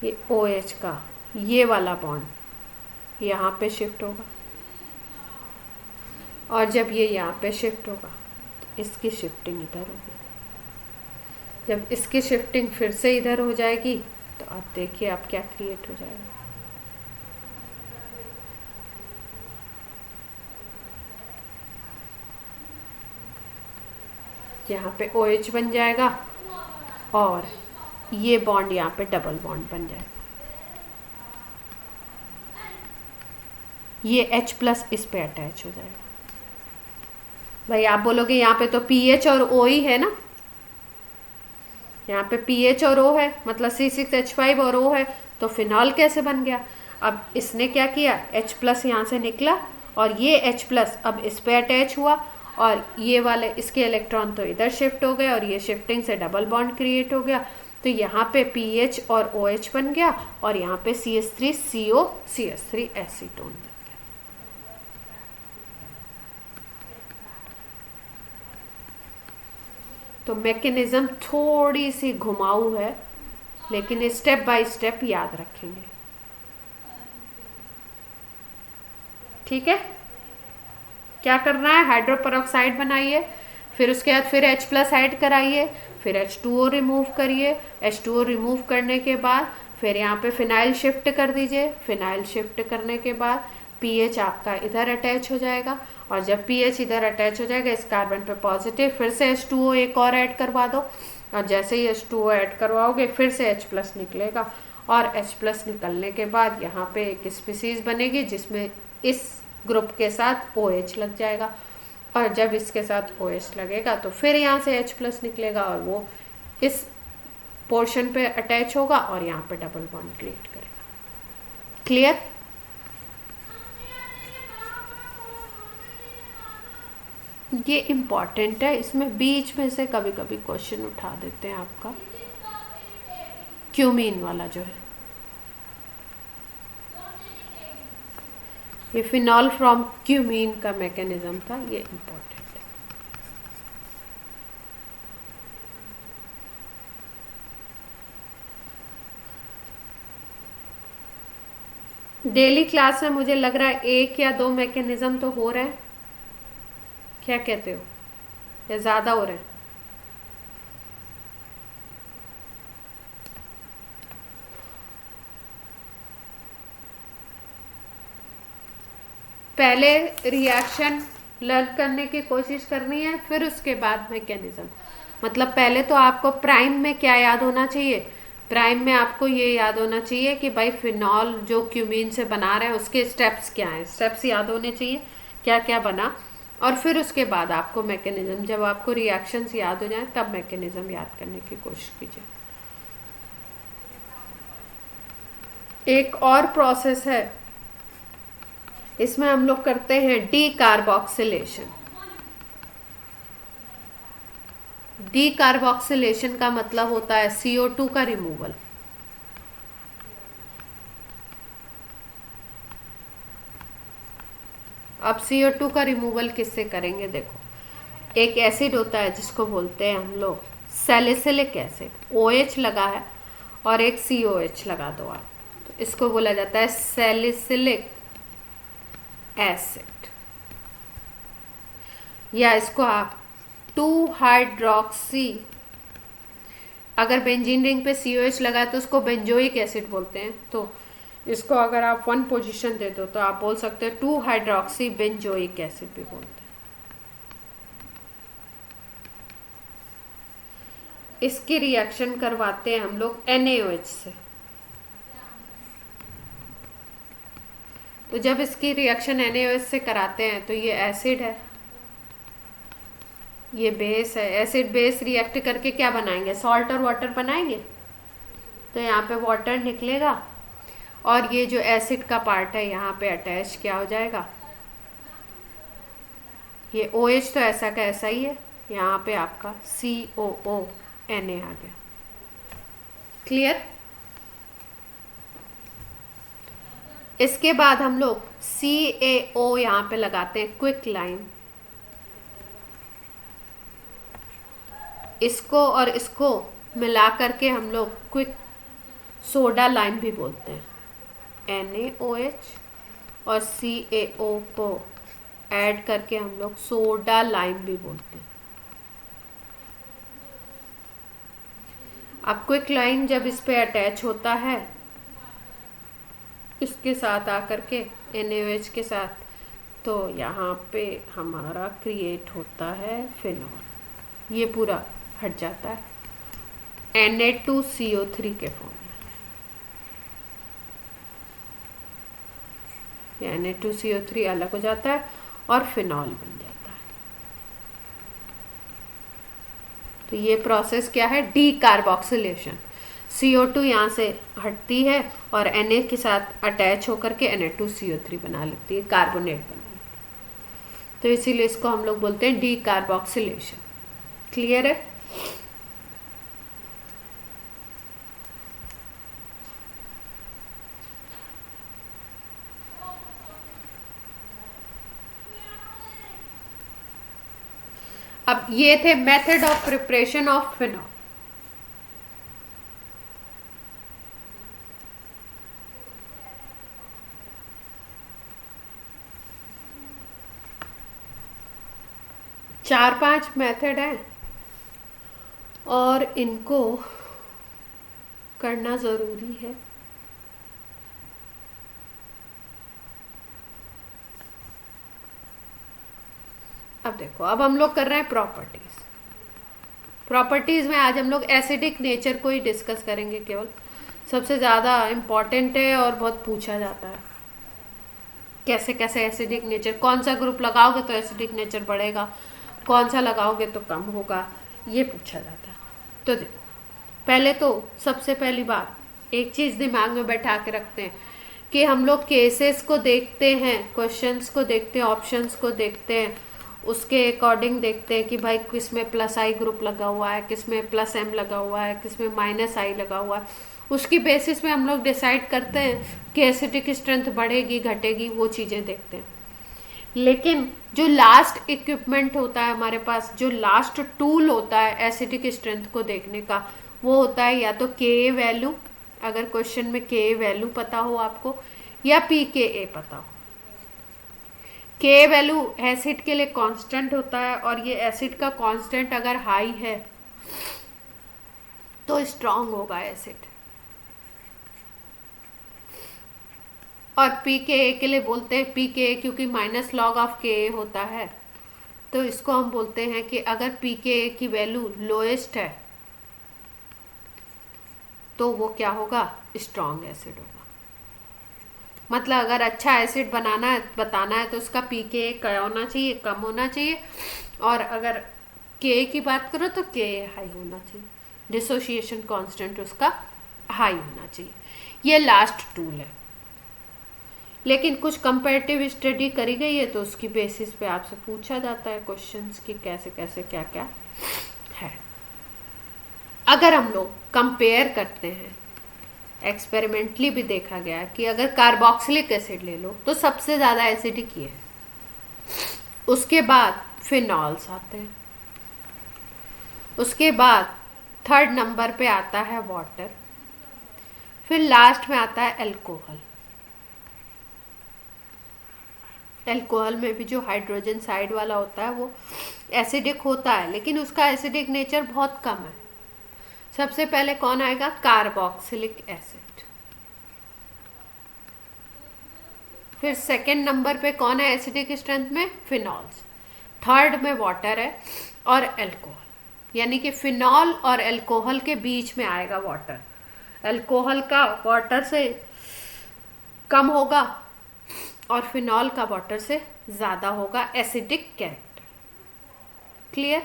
ये OH का ये वाला बॉन्ड यहाँ पे शिफ्ट होगा, और जब ये यहाँ पे शिफ्ट होगा तो इसकी शिफ्टिंग इधर होगी। जब इसकी शिफ्टिंग फिर से इधर हो जाएगी, तो आप देखिए अब क्या क्रिएट हो जाएगा, यहाँ पे OH बन जाएगा और ये बॉन्ड यहाँ पे डबल बॉन्ड बन जाएगा। ये H प्लस इस पे अटैच हो जाएगा। भाई आप बोलोगे यहाँ पे तो पीएच और ओ ही है ना, यहाँ पे पीएच और ओ है, मतलब C6H5 और ओ है, तो फिनॉल कैसे बन गया? अब इसने क्या किया, H प्लस यहाँ से निकला और ये H प्लस अब इस पे अटैच हुआ और ये वाले इसके इलेक्ट्रॉन तो इधर शिफ्ट हो गए और ये शिफ्टिंग से डबल बॉन्ड क्रिएट हो गया। तो यहाँ पे पीएच और OH बन गया और यहाँ पे CH3CO CH3 एसीटोन। तो मैकेनिज्म थोड़ी सी घुमाऊ है, लेकिन स्टेप बाय स्टेप याद रखेंगे। ठीक है, क्या करना है, हाइड्रोपेरोक्साइड बनाइए, फिर उसके बाद फिर H प्लस ऐड कराइए, फिर H2O रिमूव करिए, H2O रिमूव करने के बाद फिर यहाँ पे फिनाइल शिफ्ट कर दीजिए, फिनाइल शिफ्ट करने के बाद पीएच आपका इधर अटैच हो जाएगा और जब पीएच इधर अटैच हो जाएगा इस कार्बन पे पॉजिटिव, फिर से H2O एक और ऐड करवा दो और जैसे ही H2O ऐड करवाओगे फिर से H प्लस निकलेगा और H प्लस निकलने के बाद यहाँ पे एक स्पीसीज बनेगी जिसमें इस ग्रुप के साथ OH लग जाएगा और जब इसके साथ OH लगेगा तो फिर यहाँ से H प्लस निकलेगा और वो इस पोर्शन पे अटैच होगा और यहाँ पे डबल बॉन्ड क्रिएट करेगा। क्लियर? ये इम्पॉर्टेंट है, इसमें बीच में से कभी कभी क्वेश्चन उठा देते हैं आपका, क्यूमीन वाला जो है, ये फिनॉल फ्रॉम क्यूमीन का मैकेनिज्म था, ये इम्पोर्टेंट है। डेली क्लास में मुझे लग रहा है 1 या 2 मैकेनिज्म तो हो रहे हैं, क्या कहते हो, या ज़्यादा हो रहे हैं? पहले रिएक्शन लर्न करने की कोशिश करनी है, फिर उसके बाद मैकेनिज्म। मतलब पहले तो आपको प्राइम में क्या याद होना चाहिए, प्राइम में आपको ये याद होना चाहिए कि भाई फिनॉल जो क्यूमीन से बना रहे हैं उसके स्टेप्स क्या हैं, स्टेप्स याद होने चाहिए क्या क्या बना, और फिर उसके बाद आपको मैकेनिज्म, जब आपको रिएक्शंस याद हो जाए तब मैकेनिज्म याद करने की कोशिश कीजिए। एक और प्रोसेस है, इसमें हम लोग करते हैं डीकार्बोक्सिलेशन। डीकार्बोक्सिलेशन का मतलब होता है CO2 का रिमूवल। अब CO2 का रिमूवल किससे करेंगे, देखो एक एसिड होता है जिसको बोलते हैं हम लोग सैलिसिलिक एसिड, OH लगा है और एक COH लगा दो आप, तो इसको बोला जाता है सैलिसिलिक एसिड, या इसको आप 2 हाइड्रोक्सी, अगर बेंजीन रिंग पे COH लगा है तो उसको बेंजोइक एसिड बोलते हैं, तो इसको अगर आप 1 पोजीशन दे दो तो आप बोल सकते हैं 2 हाइड्रोक्सी बेंजोइक एसिड भी बोलते हैं। इसकी रिएक्शन करवाते हैं हम लोग NaOH से, तो जब इसकी रिएक्शन NaOH से कराते हैं तो ये एसिड है, ये बेस है, एसिड बेस रिएक्ट करके क्या बनाएंगे, सॉल्ट और वाटर बनाएंगे, तो यहाँ पे वाटर निकलेगा और ये जो एसिड का पार्ट है यहाँ पे अटैच क्या हो जाएगा, ये OH तो ऐसा का ऐसा ही है, यहाँ पे आपका COONA आ गया। क्लियर? इसके बाद हम लोग CaO यहाँ पे लगाते हैं, क्विक लाइम, इसको और इसको मिला करके हम लोग क्विक सोडा लाइम भी बोलते हैं, NaOH और CaO को ऐड करके हम लोग सोडा लाइम भी बोलते हैं। अब क्विक लाइम जब इस पे अटैच होता है इसके साथ आकर के NaOH के साथ, तो यहाँ पे हमारा क्रिएट होता है फिनॉल। ये पूरा हट जाता है Na2CO3 के फॉर्म में। Na2CO3 अलग हो जाता है और फिनॉल बन जाता है। तो ये प्रोसेस क्या है? D carboxylation. CO2 यहाँ से हटती है और Na के साथ अटैच होकर के Na2CO3 बना लेती है, कार्बोनेट बना लेती है। तो इसीलिए इसको हम लोग बोलते हैं डी कार्बोक्सिलेशन। क्लियर है? अब ये थे method of preparation of phenol. चार पांच मेथड हैं और इनको करना ज़रूरी है। अब देखो, अब हम लोग कर रहे हैं प्रॉपर्टीज। प्रॉपर्टीज में आज हम लोग एसिडिक नेचर को ही डिस्कस करेंगे केवल। सबसे ज़्यादा इम्पॉर्टेंट है और बहुत पूछा जाता है। कैसे कैसे एसिडिक नेचर, कौन सा ग्रुप लगाओगे तो एसिडिक नेचर बढ़ेगा, कौन सा लगाओगे तो कम होगा, ये पूछा जाता है। तो देखो, पहले तो सबसे पहली बात एक चीज़ दिमाग में बैठा के रखते हैं कि हम लोग केसेस को देखते हैं, क्वेश्चंस को देखते हैं, ऑप्शंस को देखते हैं, उसके अकॉर्डिंग देखते हैं कि भाई किस में प्लस आई ग्रुप लगा हुआ है, किस में प्लस एम लगा हुआ है, किस में माइनस आई लगा हुआ है। उसकी बेसिस में हम लोग डिसाइड करते हैं कि एसिडिक स्ट्रेंथ बढ़ेगी घटेगी, वो चीज़ें देखते हैं। लेकिन जो लास्ट इक्विपमेंट होता है हमारे पास, जो लास्ट टूल होता है एसिडिक स्ट्रेंथ को देखने का, वो होता है या तो के वैल्यू, अगर क्वेश्चन में के वैल्यू पता हो आपको, या pKa पता हो। के वैल्यू एसिड के लिए कांस्टेंट होता है और ये एसिड का कांस्टेंट अगर हाई है तो स्ट्रांग होगा एसिड। और pKa के लिए बोलते हैं pKa, क्योंकि माइनस लॉग ऑफ Ka होता है, तो इसको हम बोलते हैं कि अगर pKa की वैल्यू लोएस्ट है तो वो क्या होगा? स्ट्रांग एसिड होगा। मतलब अगर अच्छा एसिड बताना है तो उसका pKa क्या होना चाहिए? कम होना चाहिए। और अगर Ka की बात करो तो Ka हाई होना चाहिए, डिसोसिएशन कांस्टेंट उसका हाई होना चाहिए। ये लास्ट टूल है। लेकिन कुछ कंपैरेटिव स्टडी करी गई है तो उसकी बेसिस पे आपसे पूछा जाता है क्वेश्चंस कि कैसे कैसे क्या क्या है। अगर हम लोग कंपेयर करते हैं, एक्सपेरिमेंटली भी देखा गया कि अगर कार्बोक्सिलिक एसिड ले लो तो सबसे ज़्यादा एसिडिक ही है, उसके बाद फिनॉल्स आते हैं, उसके बाद थर्ड नंबर पे आता है वाटर, फिर लास्ट में आता है अल्कोहल। अल्कोहल में भी जो हाइड्रोजन साइड वाला होता है वो एसिडिक होता है, लेकिन उसका एसिडिक नेचर बहुत कम है। सबसे पहले कौन आएगा? Carboxylic acid. फिर सेकंड नंबर पे कौन है एसिडिक स्ट्रेंथ में? फिनॉल्स। थर्ड में वाटर है और अल्कोहल, यानी कि फिनॉल और अल्कोहल के बीच में आएगा वाटर। अल्कोहल का वाटर से कम होगा और फिनॉल का वाटर से ज़्यादा होगा एसिडिक कैरेक्टर। क्लियर?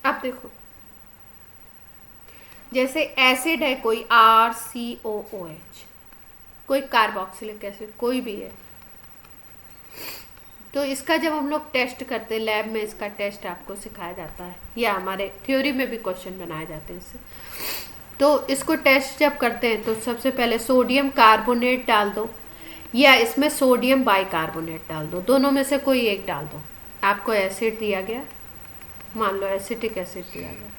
अब देखो, जैसे एसिड है कोई RCOOH, कोई कार्बोक्सिलिक एसिड, कोई भी है, तो इसका जब हम लोग टेस्ट करते हैं लैब में, इसका टेस्ट आपको सिखाया जाता है या हमारे थ्योरी में भी क्वेश्चन बनाए जाते हैं इससे। तो इसको टेस्ट जब करते हैं तो सबसे पहले सोडियम कार्बोनेट डाल दो या इसमें सोडियम बाइकार्बोनेट डाल दो, दोनों में से कोई एक डाल दो। आपको एसिड दिया गया, मान लो एसिटिक एसिड दिया गया,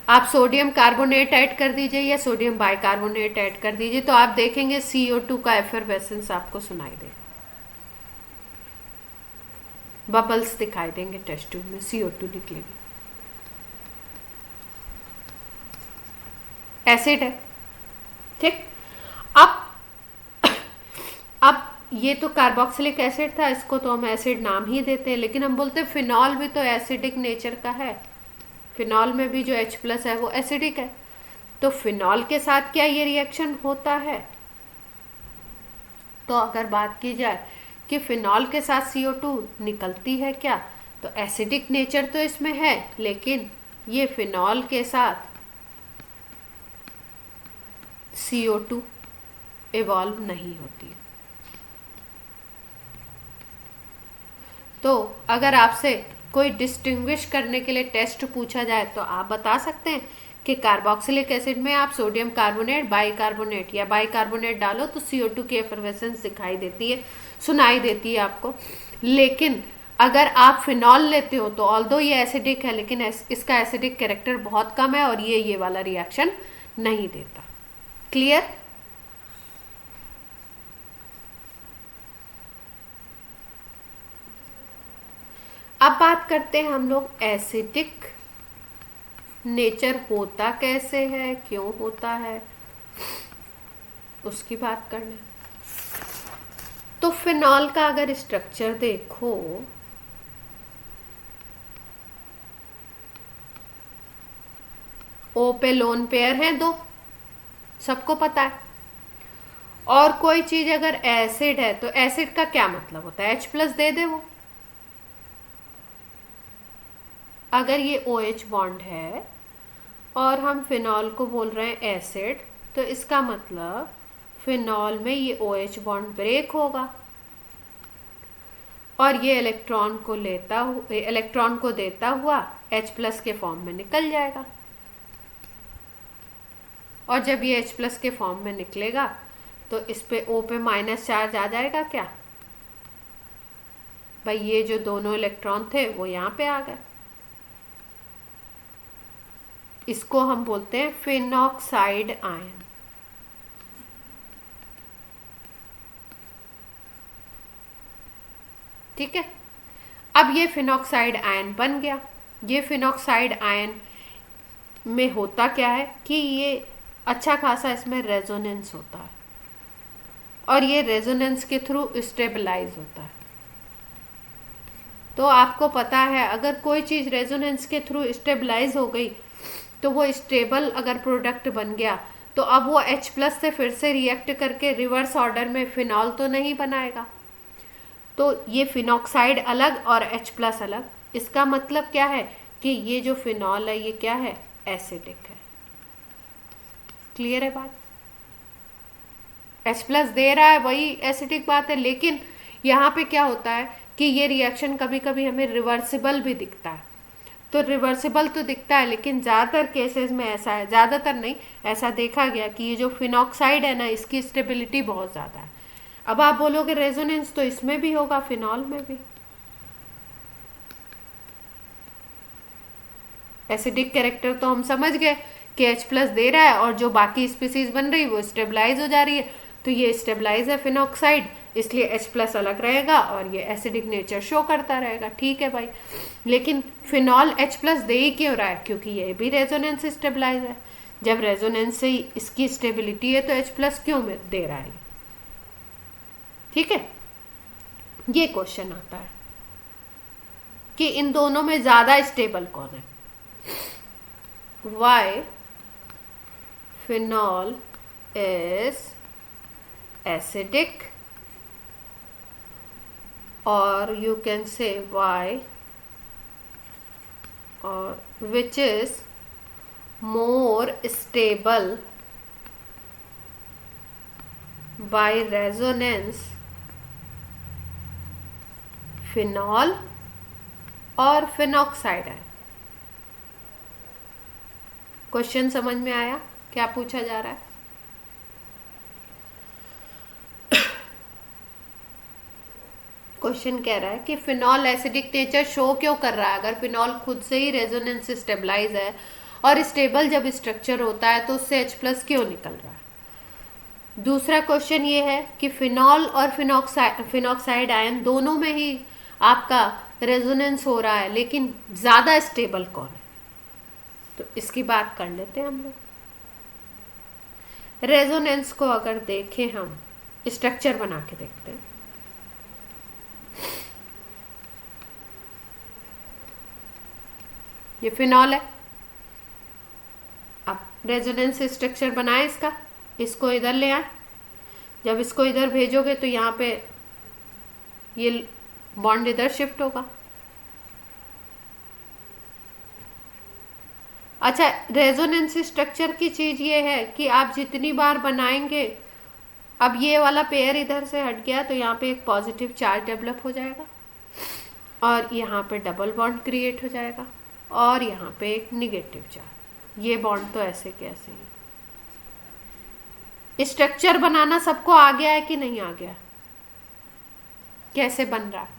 आप सोडियम कार्बोनेट ऐड कर दीजिए या सोडियम बाइकार्बोनेट ऐड कर दीजिए, तो आप देखेंगे CO2 का एफरवेसेंस आपको सुनाई दे, बबल्स दिखाई देंगे टेस्ट ट्यूब में, CO2 निकलेगी। एसिड है, ठीक। अब ये तो कार्बोक्सिलिक एसिड था, इसको तो हम एसिड नाम ही देते हैं, लेकिन हम बोलते हैं फिनॉल भी तो एसिडिक नेचर का है। फिनॉल में भी जो H प्लस है वो एसिडिक है। तो फिनॉल के साथ क्या ये रिएक्शन होता है? तो अगर बात की जाए कि फिनॉल के साथ CO2 निकलती है क्या, तो एसिडिक नेचर तो इसमें है, लेकिन ये फिनॉल के साथ CO2 इवॉल्व नहीं होती है। तो अगर आपसे कोई डिस्टिंग्विश करने के लिए टेस्ट पूछा जाए तो आप बता सकते हैं कि कार्बोक्सिलिक एसिड में आप सोडियम कार्बोनेट, बाइकार्बोनेट या बाइकार्बोनेट डालो तो CO2 की एफरवेसेंस दिखाई देती है, सुनाई देती है आपको। लेकिन अगर आप फिनॉल लेते हो तो ऑल्दो ये एसिडिक है, लेकिन इसका एसिडिक कैरेक्टर बहुत कम है और ये वाला रिएक्शन नहीं देता। क्लियर? अब बात करते हैं हम लोग एसिडिक नेचर होता कैसे है, क्यों होता है, उसकी बात करना। तो फिनॉल का अगर स्ट्रक्चर देखो, ओ पे लोन पेयर हैं दो, सबको पता है। और कोई चीज अगर एसिड है तो एसिड का क्या मतलब होता है? H प्लस दे दे वो। अगर ये OH बॉन्ड है और हम फिनॉल को बोल रहे हैं एसिड, तो इसका मतलब फिनॉल में ये OH बॉन्ड ब्रेक होगा और ये इलेक्ट्रॉन को देता हुआ H प्लस के फॉर्म में निकल जाएगा। और जब ये H प्लस के फॉर्म में निकलेगा तो इस पे O पे माइनस चार्ज आ जाएगा क्या? भाई ये जो दोनों इलेक्ट्रॉन थे वो यहाँ पे आ गए। इसको हम बोलते हैं फिनॉक्साइड आयन। ठीक है, अब ये फिनॉक्साइड आयन बन गया। ये फिनॉक्साइड आयन में होता क्या है कि ये अच्छा खासा इसमें रेजोनेंस होता है और ये रेजोनेंस के थ्रू स्टेबलाइज होता है। तो आपको पता है अगर कोई चीज़ रेजोनेंस के थ्रू स्टेबलाइज हो गई तो वो स्टेबल अगर प्रोडक्ट बन गया तो अब वो H प्लस से फिर से रिएक्ट करके रिवर्स ऑर्डर में फिनॉल तो नहीं बनाएगा। तो ये फिनॉक्साइड अलग और H प्लस अलग, इसका मतलब क्या है कि ये जो फिनॉल है ये क्या है? एसिडिक है। क्लियर है बात? H प्लस दे रहा है वही एसिडिक बात है, लेकिन यहाँ पे क्या होता है कि ये रिएक्शन कभी कभी हमें रिवर्सिबल भी दिखता है। तो रिवर्सिबल तो दिखता है, लेकिन ज़्यादातर केसेस में ऐसा है, ज़्यादातर नहीं, ऐसा देखा गया कि ये जो फिनॉक्साइड है ना इसकी स्टेबिलिटी बहुत ज़्यादा है। अब आप बोलोगे रेजोनेंस तो इसमें भी होगा, फिनॉल में भी। एसिडिक कैरेक्टर तो हम समझ गए कि H प्लस दे रहा है और जो बाकी स्पीसीज बन रही है वो स्टेबलाइज हो जा रही है, तो ये स्टेबलाइज है फिनॉक्साइड, इसलिए H प्लस अलग रहेगा और ये एसिडिक नेचर शो करता रहेगा। ठीक है भाई, लेकिन फिनॉल H प्लस दे ही क्यों रहा है? क्योंकि ये भी रेजोनेंस स्टेबलाइज है। जब रेजोनेंस से इसकी स्टेबिलिटी है तो H प्लस क्यों दे रहा है? ठीक है, ये क्वेश्चन आता है कि इन दोनों में ज़्यादा स्टेबल कौन है? Why phenol is acidic, or you can say why, or which is more stable by resonance, phenol और फिनॉक्साइड है। क्वेश्चन समझ में आया क्या पूछा जा रहा है? क्वेश्चन कह रहा है कि फिनॉल एसिडिक नेचर शो क्यों कर रहा है अगर फिनॉल खुद से ही रेजोनेंस स्टेबलाइज है और स्टेबल जब स्ट्रक्चर होता है तो उससे H प्लस क्यों निकल रहा है। दूसरा क्वेश्चन ये है कि फिनॉल और फिनॉक्साइड आयन दोनों में ही आपका रेजोनेंस हो रहा है, लेकिन ज़्यादा स्टेबल कौन है? तो इसकी बात कर लेते हैं हम लोग। रेजोनेंस को अगर देखें हम, स्ट्रक्चर बना के देखते हैं। ये फिनॉल है। अब रेजोनेंस स्ट्रक्चर बनाए इसका, इसको इधर ले आए। जब इसको इधर भेजोगे तो यहाँ पे ये बॉन्ड इधर शिफ्ट होगा। अच्छा, रेजोनेंस स्ट्रक्चर की चीज ये है कि आप जितनी बार बनाएंगे, अब ये वाला पेयर इधर से हट गया तो यहाँ पे एक पॉजिटिव चार्ज डेवलप हो जाएगा और यहाँ पे डबल बॉन्ड क्रिएट हो जाएगा और यहाँ पे एक निगेटिव चार्ज। ये बॉन्ड तो ऐसे के ऐसे ही। स्ट्रक्चर बनाना सबको आ गया है कि नहीं आ गया? कैसे बन रहा है?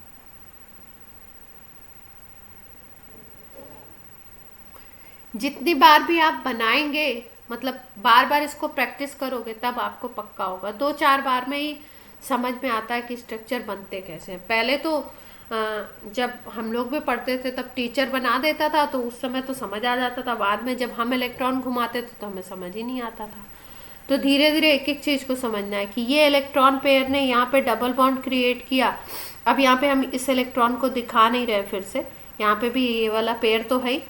जितनी बार भी आप बनाएंगे, मतलब बार बार इसको प्रैक्टिस करोगे तब आपको पक्का होगा। 2-4 बार में ही समझ में आता है कि स्ट्रक्चर बनते कैसे हैं। पहले तो जब हम लोग भी पढ़ते थे तब टीचर बना देता था तो उस समय तो समझ आ जाता था। बाद में जब हम इलेक्ट्रॉन घुमाते थे तो हमें समझ ही नहीं आता था। तो धीरे धीरे एक एक चीज़ को समझना है कि ये इलेक्ट्रॉन पेयर ने यहाँ पे डबल बॉन्ड क्रिएट किया। अब यहाँ पे हम इस इलेक्ट्रॉन को दिखा नहीं रहे, फिर से यहाँ पे भी ये वाला पेयर तो है ही,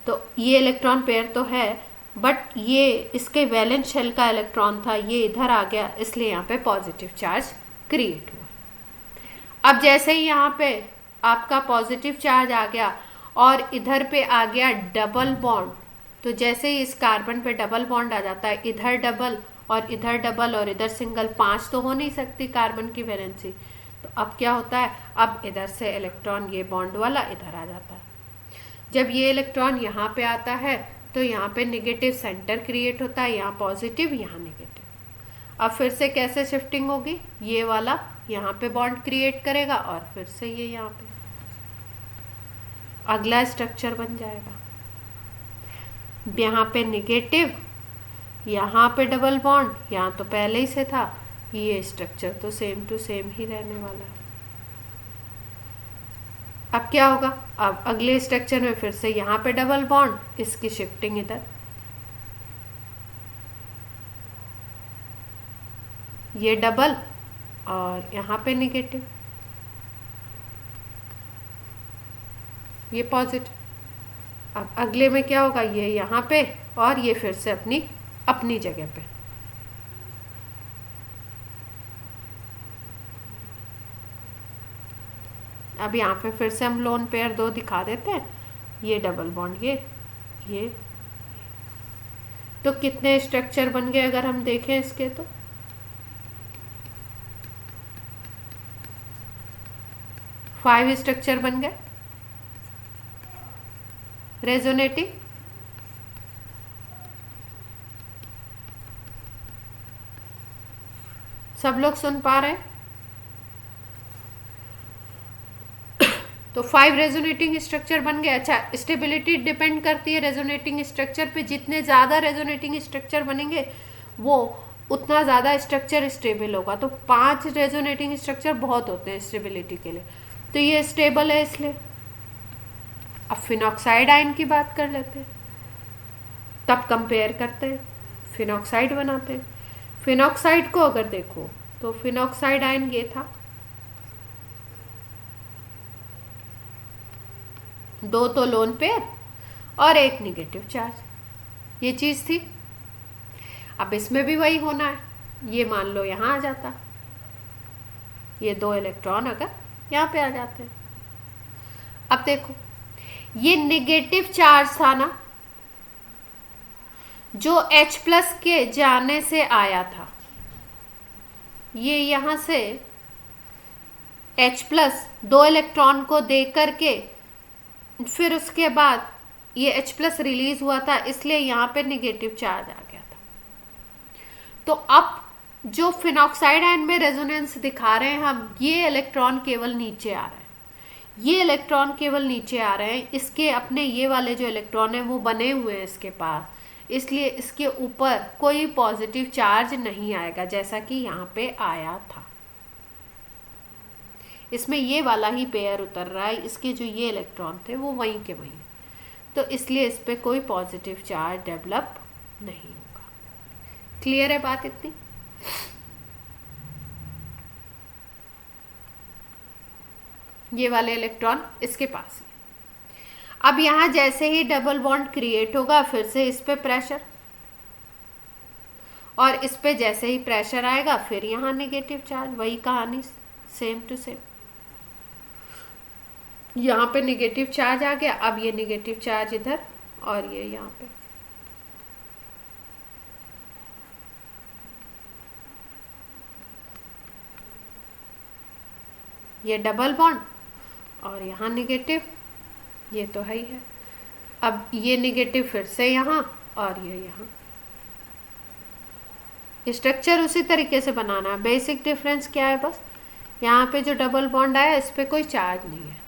तो ये इलेक्ट्रॉन पेयर तो है, बट ये इसके वैलेंस शेल का इलेक्ट्रॉन था, ये इधर आ गया, इसलिए यहाँ पे पॉजिटिव चार्ज क्रिएट हुआ। अब जैसे ही यहाँ पे आपका पॉजिटिव चार्ज आ गया और इधर पे आ गया डबल बॉन्ड, तो जैसे ही इस कार्बन पे डबल बॉन्ड आ जाता है, इधर डबल और इधर सिंगल, 5 तो हो नहीं सकती कार्बन की वैलेंसी। तो अब क्या होता है, अब इधर से इलेक्ट्रॉन ये बॉन्ड वाला इधर आ जाता है। जब ये इलेक्ट्रॉन यहाँ पे आता है तो यहाँ पे नेगेटिव सेंटर क्रिएट होता है, यहाँ पॉजिटिव यहाँ नेगेटिव। अब फिर से कैसे शिफ्टिंग होगी, ये वाला यहाँ पे बॉन्ड क्रिएट करेगा और फिर से ये यहाँ पे अगला स्ट्रक्चर बन जाएगा। यहाँ पे नेगेटिव, यहाँ पे डबल बॉन्ड, यहाँ तो पहले ही से था, ये स्ट्रक्चर तो सेम टू सेम ही रहने वाला है। अब क्या होगा, अब अगले स्ट्रक्चर में फिर से यहाँ पे डबल बॉन्ड, इसकी शिफ्टिंग इधर, ये डबल और यहाँ पे नेगेटिव, ये पॉजिटिव। अब अगले में क्या होगा, ये यहाँ पे और ये फिर से अपनी अपनी जगह पे। अब यहाँ पे फिर से हम लोन पेयर 2 दिखा देते हैं, ये डबल बॉन्ड, ये तो कितने स्ट्रक्चर बन गए अगर हम देखें इसके, तो 5 स्ट्रक्चर बन गए रेजोनेटिंग। सब लोग सुन पा रहे हैं? तो 5 रेजोनेटिंग स्ट्रक्चर बन गए। अच्छा, स्टेबिलिटी डिपेंड करती है रेजोनेटिंग स्ट्रक्चर पे। जितने ज़्यादा रेजोनेटिंग स्ट्रक्चर बनेंगे वो उतना ज़्यादा स्ट्रक्चर स्टेबल होगा। तो 5 रेजोनेटिंग स्ट्रक्चर बहुत होते हैं स्टेबिलिटी के लिए, तो ये स्टेबल है इसलिए। अब फिनॉक्साइड आयन की बात कर लेते हैं, तब कंपेयर करते हैं, फिनॉक्साइड बनाते हैं। फिनॉक्साइड को अगर देखो तो फिनॉक्साइड आयन ये था, 2 तो लोन पेयर और 1 नेगेटिव चार्ज, ये चीज़ थी। अब इसमें भी वही होना है, ये मान लो यहाँ आ जाता, ये 2 इलेक्ट्रॉन अगर यहाँ पे आ जाते हैं। अब देखो, ये नेगेटिव चार्ज था ना जो H प्लस के जाने से आया था, ये यहाँ से H प्लस 2 इलेक्ट्रॉन को दे करके फिर उसके बाद ये H प्लस रिलीज हुआ था, इसलिए यहाँ पे नेगेटिव चार्ज आ गया था। तो अब जो फिनॉक्साइड आयन में रेजोनेंस दिखा रहे हैं हम, ये इलेक्ट्रॉन केवल नीचे आ रहे हैं, ये इलेक्ट्रॉन केवल नीचे आ रहे हैं, इसके अपने ये वाले जो इलेक्ट्रॉन है वो बने हुए हैं इसके पास, इसलिए इसके ऊपर कोई पॉजिटिव चार्ज नहीं आएगा जैसा कि यहाँ पे आया था। इसमें ये वाला ही पेयर उतर रहा है, इसके जो ये इलेक्ट्रॉन थे वो वहीं के वहीं, तो इसलिए इस पर कोई पॉजिटिव चार्ज डेवलप नहीं होगा। क्लियर है बात इतनी? ये वाले इलेक्ट्रॉन इसके पास है। अब यहाँ जैसे ही डबल बॉन्ड क्रिएट होगा फिर से इस पे प्रेशर, और इस पे जैसे ही प्रेशर आएगा फिर यहाँ नेगेटिव चार्ज, वही कहानी सेम टू सेम। यहाँ पे नेगेटिव चार्ज आ गया, अब ये नेगेटिव चार्ज इधर और ये यहाँ पे। ये डबल बॉन्ड और यहाँ नेगेटिव, ये तो है ही है। अब ये नेगेटिव फिर से यहाँ और ये यहाँ। स्ट्रक्चर उसी तरीके से बनाना है। बेसिक डिफरेंस क्या है, बस यहाँ पे जो डबल बॉन्ड आया इस पे कोई चार्ज नहीं है।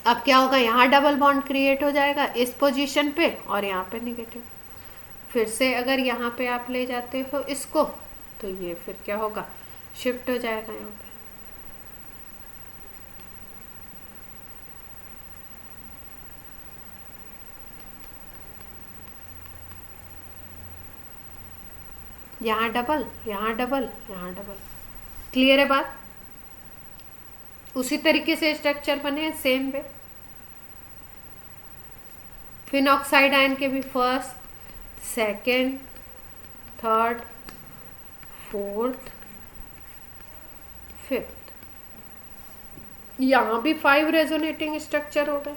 अब क्या होगा, यहाँ डबल बॉन्ड क्रिएट हो जाएगा इस पोजीशन पे और यहाँ पे नेगेटिव। फिर से अगर यहाँ पे आप ले जाते हो इसको तो ये फिर क्या होगा, शिफ्ट हो जाएगा यहाँ पे। यहाँ डबल, यहाँ डबल, यहाँ डबल। क्लियर है बात? उसी तरीके से स्ट्रक्चर बने सेम वे। फिनॉक्साइड आयन के भी first, second, third, fourth, fifth, यहाँ भी 5 रेजोनेटिंग स्ट्रक्चर हो गए।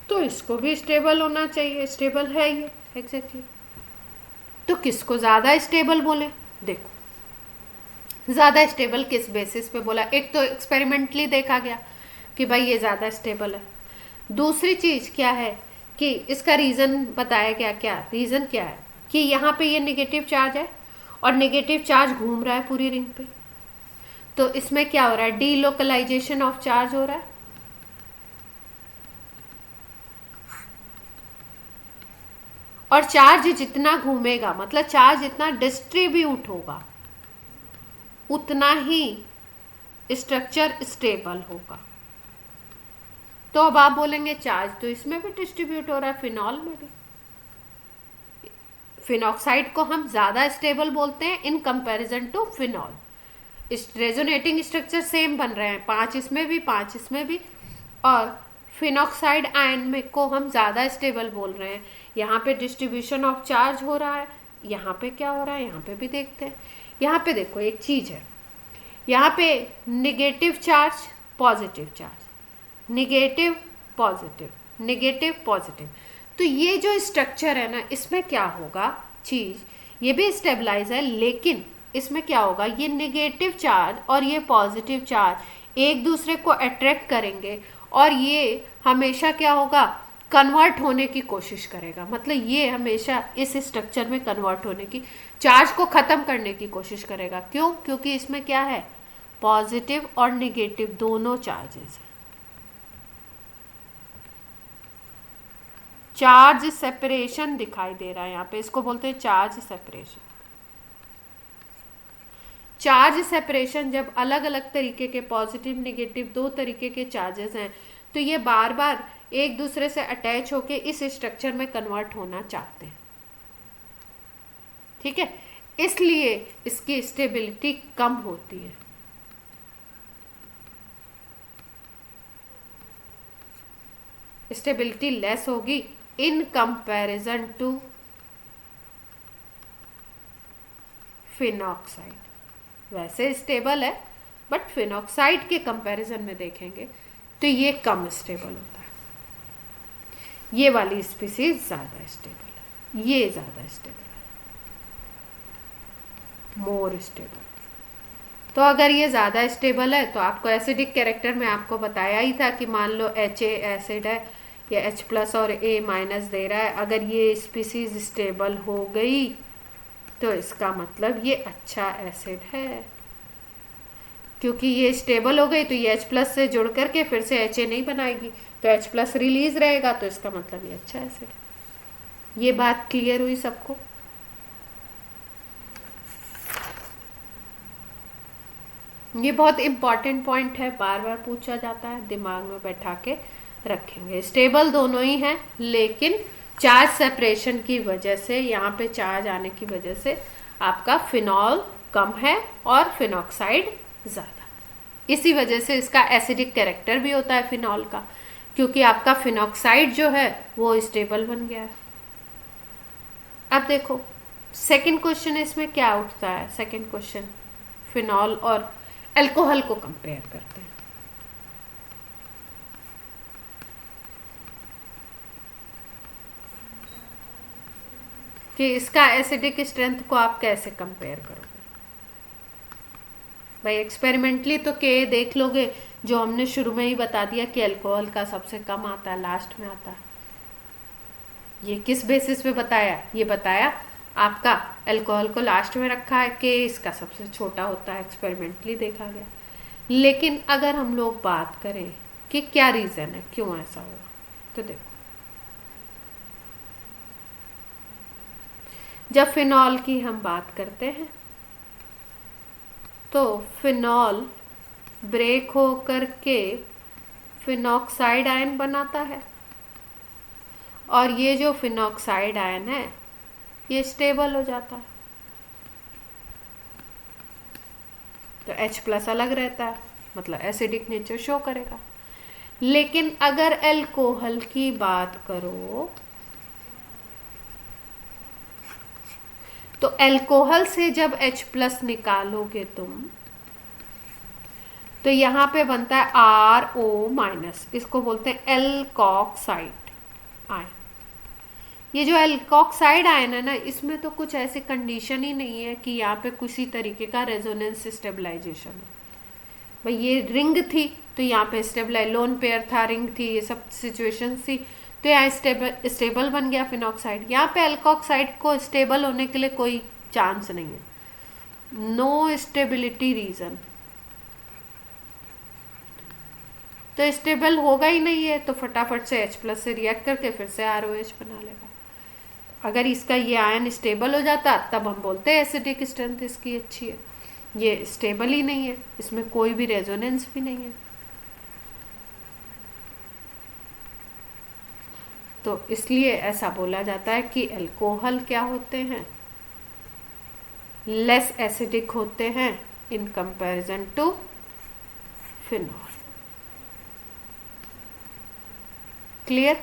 तो इसको भी स्टेबल होना चाहिए, स्टेबल है ये एग्जैक्टली। तो किसको ज़्यादा स्टेबल बोले? देखो ज़्यादा स्टेबल किस बेसिस पे बोला, एक तो एक्सपेरिमेंटली देखा गया कि भाई ये ज़्यादा स्टेबल है। दूसरी चीज़ क्या है कि इसका रीज़न बताया गया। क्या रीज़न क्या है कि यहाँ पे ये नेगेटिव चार्ज है और नेगेटिव चार्ज घूम रहा है पूरी रिंग पे, तो इसमें क्या हो रहा है, डीलोकलाइजेशन ऑफ चार्ज हो रहा है। और चार्ज जितना घूमेगा, मतलब चार्ज जितना डिस्ट्रीब्यूट होगा, उतना ही स्ट्रक्चर स्टेबल होगा। तो अब आप बोलेंगे चार्ज तो इसमें भी डिस्ट्रीब्यूट हो रहा है, फिनॉल में भी। फिनॉक्साइड को हम ज़्यादा स्टेबल बोलते हैं इन कंपैरिजन टू फिनॉल। इस रेजोनेटिंग स्ट्रक्चर सेम बन रहे हैं, 5 इसमें भी 5 इसमें भी, और फिनॉक्साइड आयन में को हम ज़्यादा स्टेबल बोल रहे हैं। यहाँ पे डिस्ट्रीब्यूशन ऑफ चार्ज हो रहा है, यहाँ पे क्या हो रहा है, यहाँ पे भी देखते हैं। यहाँ पे देखो एक चीज़ है, यहाँ पे negative charge positive charge, negative positive, negative positive. तो ये जो स्ट्रक्चर है ना, इसमें क्या होगा चीज़, ये भी स्टेबलाइज है, लेकिन इसमें क्या होगा, ये नेगेटिव चार्ज और ये पॉजिटिव चार्ज एक दूसरे को अट्रैक्ट करेंगे और ये हमेशा क्या होगा, कन्वर्ट होने की कोशिश करेगा। मतलब ये हमेशा इस स्ट्रक्चर में कन्वर्ट होने की, चार्ज को ख़त्म करने की कोशिश करेगा। क्यों? क्योंकि इसमें क्या है, पॉजिटिव और नेगेटिव दोनों चार्जेस हैं। चार्ज सेपरेशन दिखाई दे रहा है यहाँ पे, इसको बोलते हैं चार्ज सेपरेशन। चार्ज सेपरेशन जब अलग अलग तरीके के पॉजिटिव नेगेटिव दो तरीके के चार्जेस हैं, तो ये बार बार एक दूसरे से अटैच होके इस स्ट्रक्चर में कन्वर्ट होना चाहते हैं। ठीक है, इसलिए इसकी स्टेबिलिटी कम होती है। स्टेबिलिटी लेस होगी इन कंपैरिजन टू फिनॉक्साइड। वैसे स्टेबल है, बट फिनॉक्साइड के कंपैरिजन में देखेंगे तो ये कम स्टेबल होता है। ये वाली स्पीसीज ज़्यादा स्टेबल है, ये ज़्यादा स्टेबल है, मोर स्टेबल। तो अगर ये ज़्यादा स्टेबल है तो आपको एसिडिक कैरेक्टर में आपको बताया ही था कि मान लो H एसिड है, या H+ और A- दे रहा है। अगर ये स्पीसीज स्टेबल हो गई तो इसका मतलब ये अच्छा एसिड है, क्योंकि ये स्टेबल हो गई तो ये H+ से जुड़ करके फिर से Ha नहीं बनाएगी, तो H+ रिलीज रहेगा, तो इसका मतलब ये अच्छा एसिड है। ये बात क्लियर हुई सबको? ये बहुत इंपॉर्टेंट पॉइंट है, बार बार पूछा जाता है, दिमाग में बैठा के रखेंगे। स्टेबल दोनों ही हैं, लेकिन चार्ज सेपरेशन की वजह से, यहाँ पे चार्ज आने की वजह से आपका फिनॉल कम है और फिनॉक्साइड ज़्यादा। इसी वजह से इसका एसिडिक कैरेक्टर भी होता है फिनॉल का, क्योंकि आपका फिनॉक्साइड जो है वो स्टेबल बन गया है। अब देखो सेकंड क्वेश्चन इसमें क्या उठता है। सेकंड क्वेश्चन फिनॉल और अल्कोहल को कंपेयर करते हैं। कि इसका एसिडिक स्ट्रेंथ को आप कैसे कंपेयर करोगे। भाई एक्सपेरिमेंटली तो के देख लोगे, जो हमने शुरू में ही बता दिया कि अल्कोहल का सबसे कम आता है, लास्ट में आता है। ये किस बेसिस पे बताया, ये बताया आपका अल्कोहल को लास्ट में रखा है कि इसका सबसे छोटा होता है, एक्सपेरिमेंटली देखा गया। लेकिन अगर हम लोग बात करें कि क्या रीज़न है क्यों ऐसा हुआ, तो देखो जब फिनॉल की हम बात करते हैं तो फिनॉल ब्रेक हो करके फिनॉक्साइड आयन बनाता है, और ये जो फिनॉक्साइड आयन है ये स्टेबल हो जाता है, तो H+ अलग रहता है, मतलब एसिडिक नेचर शो करेगा। लेकिन अगर अल्कोहल की बात करो तो अल्कोहल से जब H+ निकालोगे तुम, तो यहाँ पे बनता है RO-, इसको बोलते हैं एल्कोक्साइड आयन। ये जो एल्कोक्साइड आयन है ना, इसमें तो कुछ ऐसी कंडीशन ही नहीं है कि यहाँ पे किसी तरीके का रेजोनेंस स्टेबलाइजेशन है। भाई ये रिंग थी तो यहाँ पे स्टेबलाइज, लोन पेयर था, रिंग थी, ये सब सिचुएशन थी, तो यहाँ स्टेबल बन गया फिनॉक्साइड। यहाँ पे एल्कोक्साइड को स्टेबल होने के लिए कोई चांस नहीं है, नो स्टेबिलिटी रीजन, तो स्टेबल होगा ही नहीं है, तो फटाफट से H+ से रिएक्ट करके फिर से ROH बना लेगा। अगर इसका ये आयन स्टेबल हो जाता तब हम बोलते हैं एसिडिक स्ट्रेंथ इसकी अच्छी है। ये स्टेबल ही नहीं है, इसमें कोई भी रेजोनेंस भी नहीं है, तो इसलिए ऐसा बोला जाता है कि अल्कोहल क्या होते हैं, लेस एसिडिक होते हैं in comparison to phenol. Clear?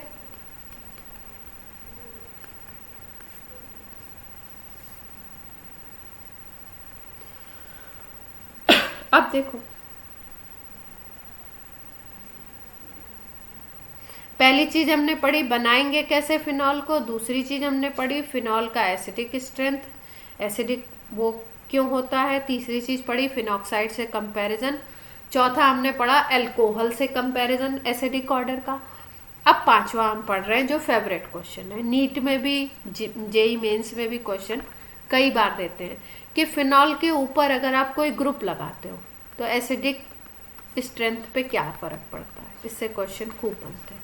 अब देखो पहली चीज हमने पढ़ी बनाएंगे कैसे फिनॉल को, दूसरी चीज हमने पढ़ी फिनॉल का एसिडिक स्ट्रेंथ, एसिडिक वो क्यों होता है, तीसरी चीज पढ़ी फिनॉक्साइड से कंपैरिजन, चौथा हमने पढ़ा अल्कोहल से कंपैरिजन एसिडिक ऑर्डर का। अब पांचवा हम पढ़ रहे हैं जो फेवरेट क्वेश्चन है, नीट में भी जेई मेंस में भी क्वेश्चन कई बार देते हैं कि फिनॉल के ऊपर अगर आप कोई ग्रुप लगाते हो तो एसिडिक स्ट्रेंथ पे क्या फर्क पड़ता है। इससे क्वेश्चन खूब बनते हैं।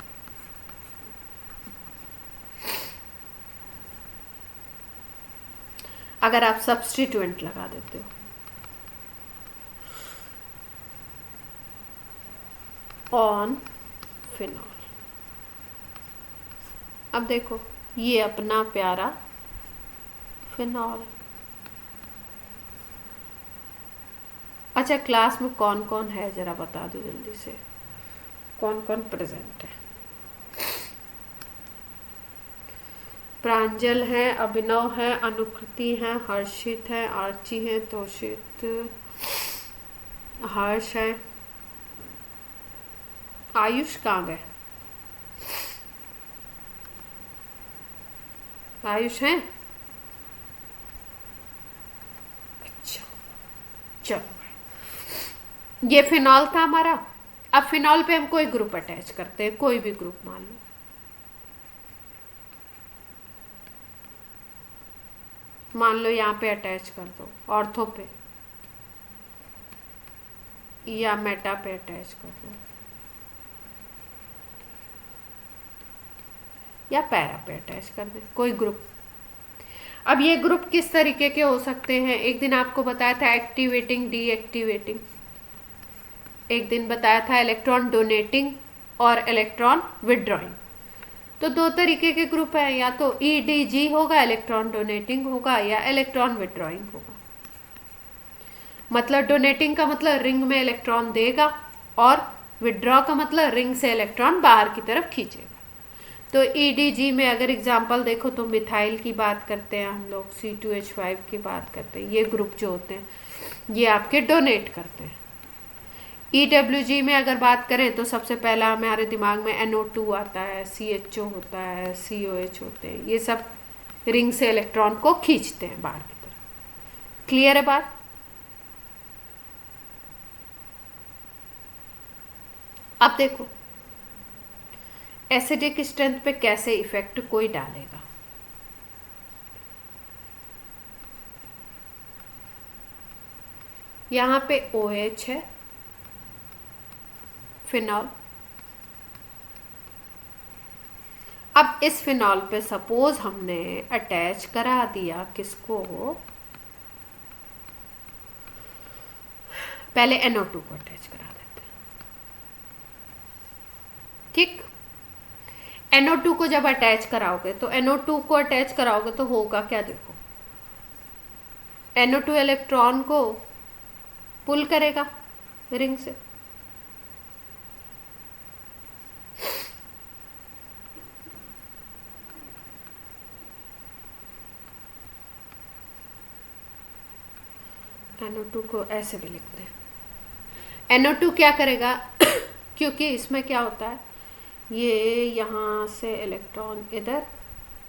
अगर आप सब्स्टिट्यूएंट लगा देते हो ऑन फिनॉल, अब देखो ये अपना प्यारा फिनॉल। अच्छा क्लास में कौन कौन है जरा बता दो जल्दी से, कौन कौन प्रेजेंट है। प्रांजल है, अभिनव है, अनुकृति है, हर्षित है, आर्ची है, तोषित, हर्ष है, आयुष कहाँ गए, आयुष है, अच्छा चलो ये फिनॉल था हमारा। अब फिनॉल पे हम कोई ग्रुप अटैच करते हैं, कोई भी ग्रुप मान लो, मान लो यहाँ पे अटैच कर दो ऑर्थो पे या मेटा पे अटैच कर दो या पैरा पे अटैच कर दे कोई ग्रुप। अब ये ग्रुप किस तरीके के हो सकते हैं, एक दिन आपको बताया था एक्टिवेटिंग डीएक्टिवेटिंग, एक दिन बताया था इलेक्ट्रॉन डोनेटिंग और इलेक्ट्रॉन विदड्रॉइंग। तो दो तरीके के ग्रुप हैं, या तो EDG होगा इलेक्ट्रॉन डोनेटिंग होगा या इलेक्ट्रॉन विदड्रॉइंग होगा। मतलब डोनेटिंग का मतलब रिंग में इलेक्ट्रॉन देगा, और विड्रॉ का मतलब रिंग से इलेक्ट्रॉन बाहर की तरफ खींचेगा। तो ईडीजी में अगर एग्जांपल देखो तो मिथाइल की बात करते हैं हम लोग, C2H5 की बात करते हैं, ये ग्रुप जो होते हैं ये आपके डोनेट करते हैं। EWG में अगर बात करें तो सबसे पहला हमारे दिमाग में NO2 आता है, CHO होता है, COH होते हैं, ये सब रिंग से इलेक्ट्रॉन को खींचते हैं बाहर की तरफ। क्लियर है बात? अब देखो एसिडिक स्ट्रेंथ पे कैसे इफेक्ट कोई डालेगा। यहाँ पे OH है, फिनॉल। अब इस फिनॉल पे सपोज हमने अटैच करा दिया किसको, पहले NO2 को अटैच करा देते हैं। ठीक, NO2 को जब अटैच कराओगे तो NO2 को अटैच कराओगे तो होगा क्या, देखो NO2 इलेक्ट्रॉन को पुल करेगा रिंग से, NO2 को ऐसे भी लिखते हैं। NO2 क्या करेगा क्योंकि इसमें क्या होता है, ये यहाँ से इलेक्ट्रॉन इधर,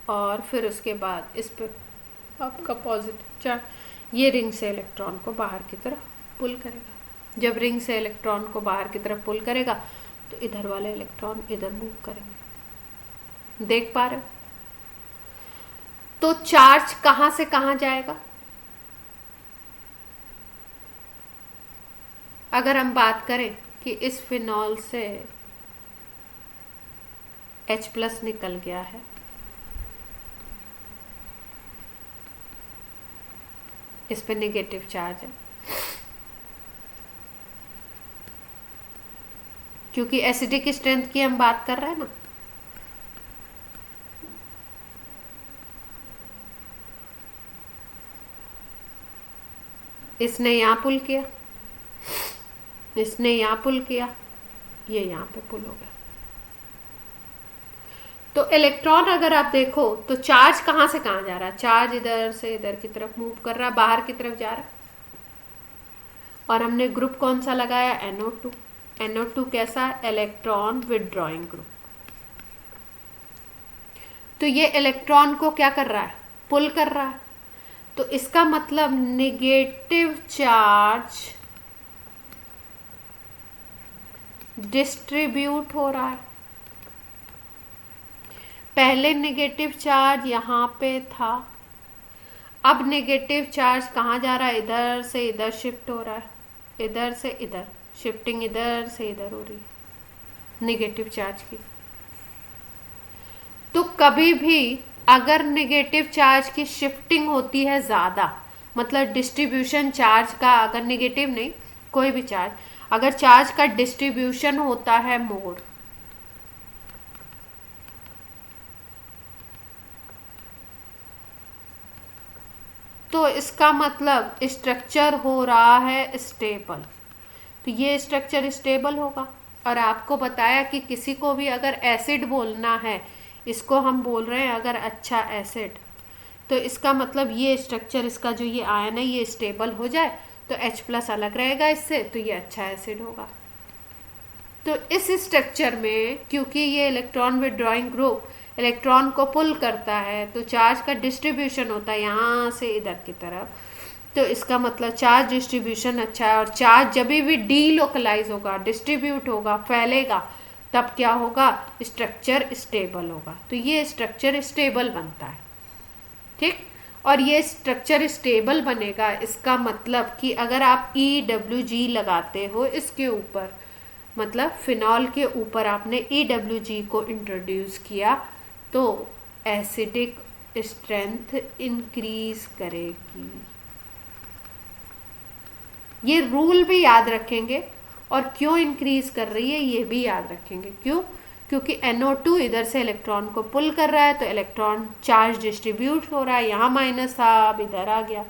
और फिर उसके बाद इस पे आपका पॉजिटिव चार्ज, ये रिंग से इलेक्ट्रॉन को बाहर की तरफ पुल करेगा। जब रिंग से इलेक्ट्रॉन को बाहर की तरफ पुल करेगा तो इधर वाले इलेक्ट्रॉन इधर मूव करेंगे। देख पा रहे हो? तो चार्ज कहाँ से कहाँ जाएगा? अगर हम बात करें कि इस फिनॉल से H+ निकल गया है, इस पे नेगेटिव चार्ज है, क्योंकि एसिडिक स्ट्रेंथ की हम बात कर रहे हैं ना। इसने यहाँ पुल किया, इसने यहाँ पुल किया, ये यहाँ पे पुल हो गया। तो इलेक्ट्रॉन अगर आप देखो तो चार्ज कहाँ से कहाँ जा रहा है, चार्ज इधर से इधर की तरफ मूव कर रहा है, बाहर की तरफ जा रहा है। और हमने ग्रुप कौन सा लगाया, NO2। NO2 कैसा, इलेक्ट्रॉन विदड्रॉइंग ग्रुप। तो ये इलेक्ट्रॉन को क्या कर रहा है, पुल कर रहा है। तो इसका मतलब नेगेटिव चार्ज डिस्ट्रीब्यूट हो रहा है। पहले नेगेटिव चार्ज यहाँ पे था, अब नेगेटिव चार्ज कहाँ जा रहा है, इधर से इधर शिफ्ट हो रहा है, इधर से इधर शिफ्टिंग, इधर से इधर हो रही है नेगेटिव चार्ज की। तो कभी भी अगर नेगेटिव चार्ज की शिफ्टिंग होती है ज़्यादा, मतलब डिस्ट्रीब्यूशन चार्ज का, अगर नेगेटिव नहीं कोई भी चार्ज, अगर चार्ज का डिस्ट्रीब्यूशन होता है मोर, तो इसका मतलब स्ट्रक्चर हो रहा है स्टेबल। तो ये स्ट्रक्चर स्टेबल होगा। और आपको बताया कि किसी को भी अगर एसिड बोलना है, इसको हम बोल रहे हैं अगर अच्छा एसिड, तो इसका मतलब ये स्ट्रक्चर, इसका जो ये आयन है ये स्टेबल हो जाए तो H+ अलग रहेगा इससे, तो ये अच्छा एसिड होगा। तो इस स्ट्रक्चर में क्योंकि ये इलेक्ट्रॉन विदड्रॉइंग ग्रुप इलेक्ट्रॉन को पुल करता है, तो चार्ज का डिस्ट्रीब्यूशन होता है यहाँ से इधर की तरफ, तो इसका मतलब चार्ज डिस्ट्रीब्यूशन अच्छा है। और चार्ज जब भी डीलोकलाइज होगा, डिस्ट्रीब्यूट होगा, फैलेगा, तब क्या होगा, स्ट्रक्चर स्टेबल होगा। तो ये स्ट्रक्चर स्टेबल बनता है। ठीक, और ये स्ट्रक्चर स्टेबल बनेगा, इसका मतलब कि अगर आप EWG लगाते हो इसके ऊपर, मतलब फिनॉल के ऊपर आपने EWG को इंट्रोड्यूस किया, तो एसिडिक स्ट्रेंथ इंक्रीज करेगी। ये रूल भी याद रखेंगे, और क्यों इंक्रीज कर रही है ये भी याद रखेंगे। क्यों? क्योंकि NO2 इधर से इलेक्ट्रॉन को पुल कर रहा है, तो इलेक्ट्रॉन चार्ज डिस्ट्रीब्यूट हो रहा है, यहाँ माइनस था अब इधर आ गया,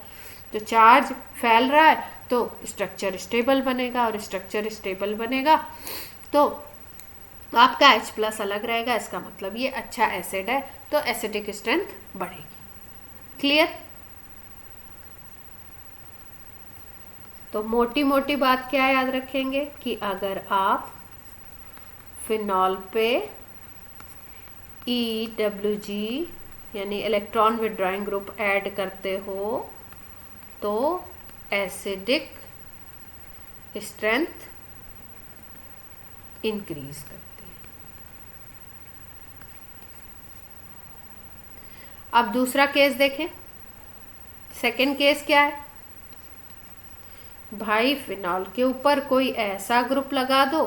जो चार्ज फैल रहा है तो स्ट्रक्चर स्टेबल बनेगा, और स्ट्रक्चर स्टेबल बनेगा तो आपका H+ अलग रहेगा। इसका मतलब ये अच्छा एसिड है, तो एसिडिक स्ट्रेंथ बढ़ेगी। क्लियर? तो मोटी मोटी बात क्या याद रखेंगे कि अगर आप फिनॉल पे EWG यानी इलेक्ट्रॉन विड्रॉइंग ग्रुप ऐड करते हो तो एसिडिक स्ट्रेंथ इंक्रीज करती है। अब दूसरा केस देखें। सेकेंड केस क्या है? भाई फिनॉल के ऊपर कोई ऐसा ग्रुप लगा दो,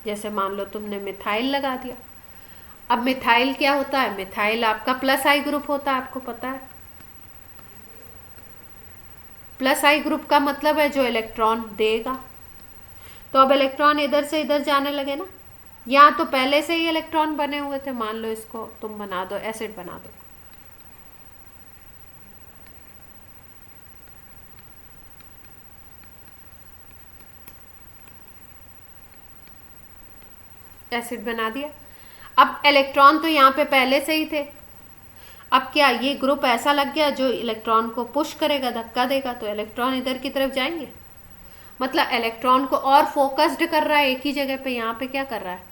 जैसे मान लो तुमने मिथाइल लगा दिया। अब मिथाइल क्या होता है? मिथाइल आपका +I ग्रुप होता है, आपको पता है। +I ग्रुप का मतलब है जो इलेक्ट्रॉन देगा। तो अब इलेक्ट्रॉन इधर से इधर जाने लगे ना। यहाँ तो पहले से ही इलेक्ट्रॉन बने हुए थे, मान लो इसको तुम बना दो, एसिड बना दो। एसिड बना दिया। अब इलेक्ट्रॉन तो यहाँ पे पहले से ही थे। अब क्या ये ग्रुप ऐसा लग गया जो इलेक्ट्रॉन को पुश करेगा, धक्का देगा, तो इलेक्ट्रॉन इधर की तरफ जाएंगे। मतलब इलेक्ट्रॉन को और फोकस्ड कर रहा है एक ही जगह पे। यहाँ पे क्या कर रहा है?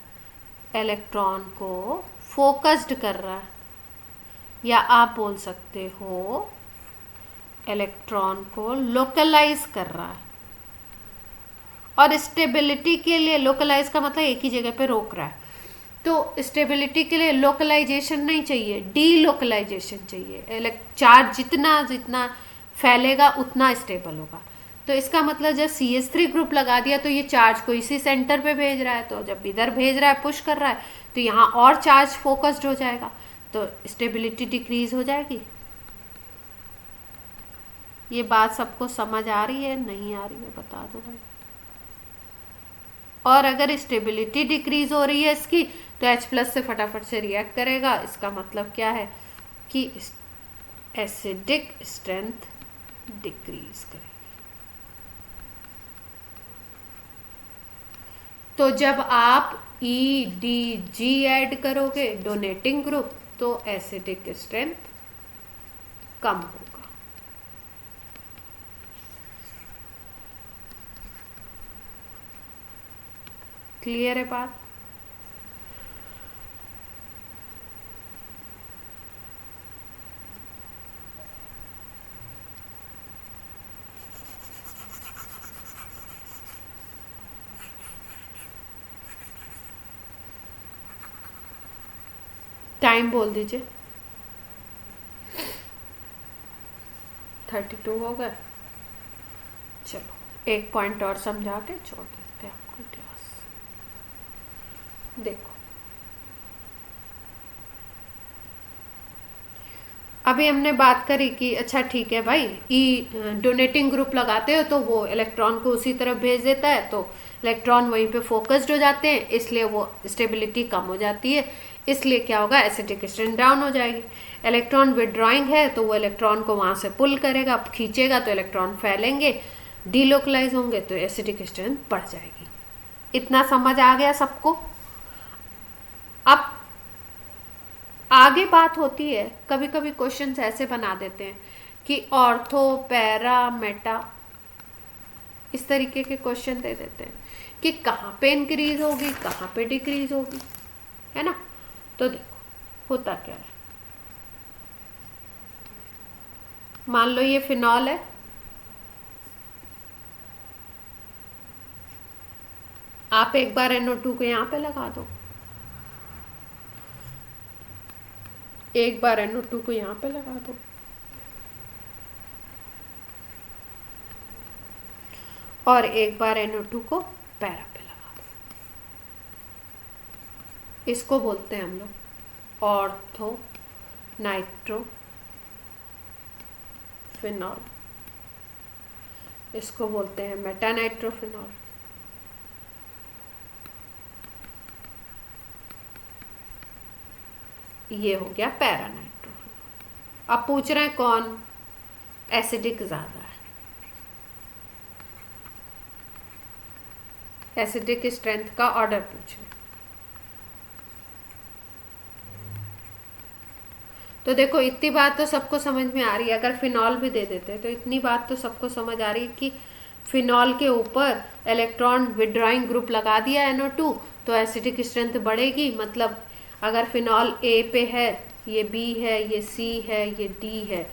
इलेक्ट्रॉन को फोकस्ड कर रहा है, या आप बोल सकते हो इलेक्ट्रॉन को लोकलाइज कर रहा है। और स्टेबिलिटी के लिए लोकलाइज का मतलब एक ही जगह पे रोक रहा है। तो स्टेबिलिटी के लिए लोकलाइजेशन नहीं चाहिए, डीलोकलाइजेशन चाहिए। चार्ज जितना जितना फैलेगा उतना स्टेबल होगा। तो इसका मतलब जब CH3 ग्रुप लगा दिया तो ये चार्ज को इसी सेंटर पे भेज रहा है, तो जब इधर भेज रहा है, पुश कर रहा है, तो यहाँ और चार्ज फोकस्ड हो जाएगा, तो स्टेबिलिटी डिक्रीज हो जाएगी। ये बात सबको समझ आ रही है? नहीं आ रही है? बता दो भाई। और अगर स्टेबिलिटी डिक्रीज हो रही है इसकी, तो H+ से फटाफट से रिएक्ट करेगा। इसका मतलब क्या है कि एसिडिक स्ट्रेंथ डिक्रीज करेगी। तो जब आप EDG ऐड करोगे, डोनेटिंग ग्रुप, तो एसिडिक स्ट्रेंथ कम होगा। क्लियर है बात? टाइम बोल दीजिए। 32 हो गए। चलो एक पॉइंट और समझा के छोड़ देते हैं आपको क्लास। देखो अभी हमने बात करी कि अच्छा ठीक है भाई, डोनेटिंग ग्रुप लगाते हो तो वो इलेक्ट्रॉन को उसी तरफ भेज देता है, तो इलेक्ट्रॉन वहीं पे फोकस्ड हो जाते हैं, इसलिए वो स्टेबिलिटी कम हो जाती है। इसलिए क्या होगा? एसिडिक स्ट्रेंथ डाउन हो जाएगी। इलेक्ट्रॉन विड्रॉइंग है तो वो इलेक्ट्रॉन को वहाँ से पुल करेगा, खींचेगा, तो इलेक्ट्रॉन फैलेंगे, डीलोकलाइज होंगे, तो एसिडिक स्ट्रेंथ बढ़ जाएगी। इतना समझ आ गया सबको? अब आगे बात होती है, कभी कभी क्वेश्चंस ऐसे बना देते हैं कि ऑर्थो, पैरा, मेटा, इस तरीके के क्वेश्चन दे देते हैं कि कहाँ पे इंक्रीज होगी, कहाँ पे डिक्रीज होगी, है ना। तो देखो होता क्या है। मान लो ये फिनॉल है, आप एक बार NO2 को यहाँ पे लगा दो, एक बार NO2 को यहाँ पे लगा दो, और एक बार NO2 को पैरा पे लगा दो। इसको बोलते हैं हम लोग ऑर्थो नाइट्रो फिनॉल, इसको बोलते हैं मेटा नाइट्रोफिनॉल। ये हो गया पैरा नाइट्रोफिनॉल। अब पूछ रहे हैं कौन एसिडिक ज़्यादा है। एसिडिक स्ट्रेंथ का ऑर्डर पूछ रहे। तो देखो इतनी बात तो सबको समझ में आ रही है। अगर फिनॉल भी दे देते तो इतनी बात तो सबको समझ आ रही है कि फिनॉल के ऊपर इलेक्ट्रॉन विड्रॉइंग ग्रुप लगा दिया NO2 तो एसिडिक स्ट्रेंथ बढ़ेगी। मतलब अगर फिनॉल ए पे है, ये बी है, ये सी है, ये डी है,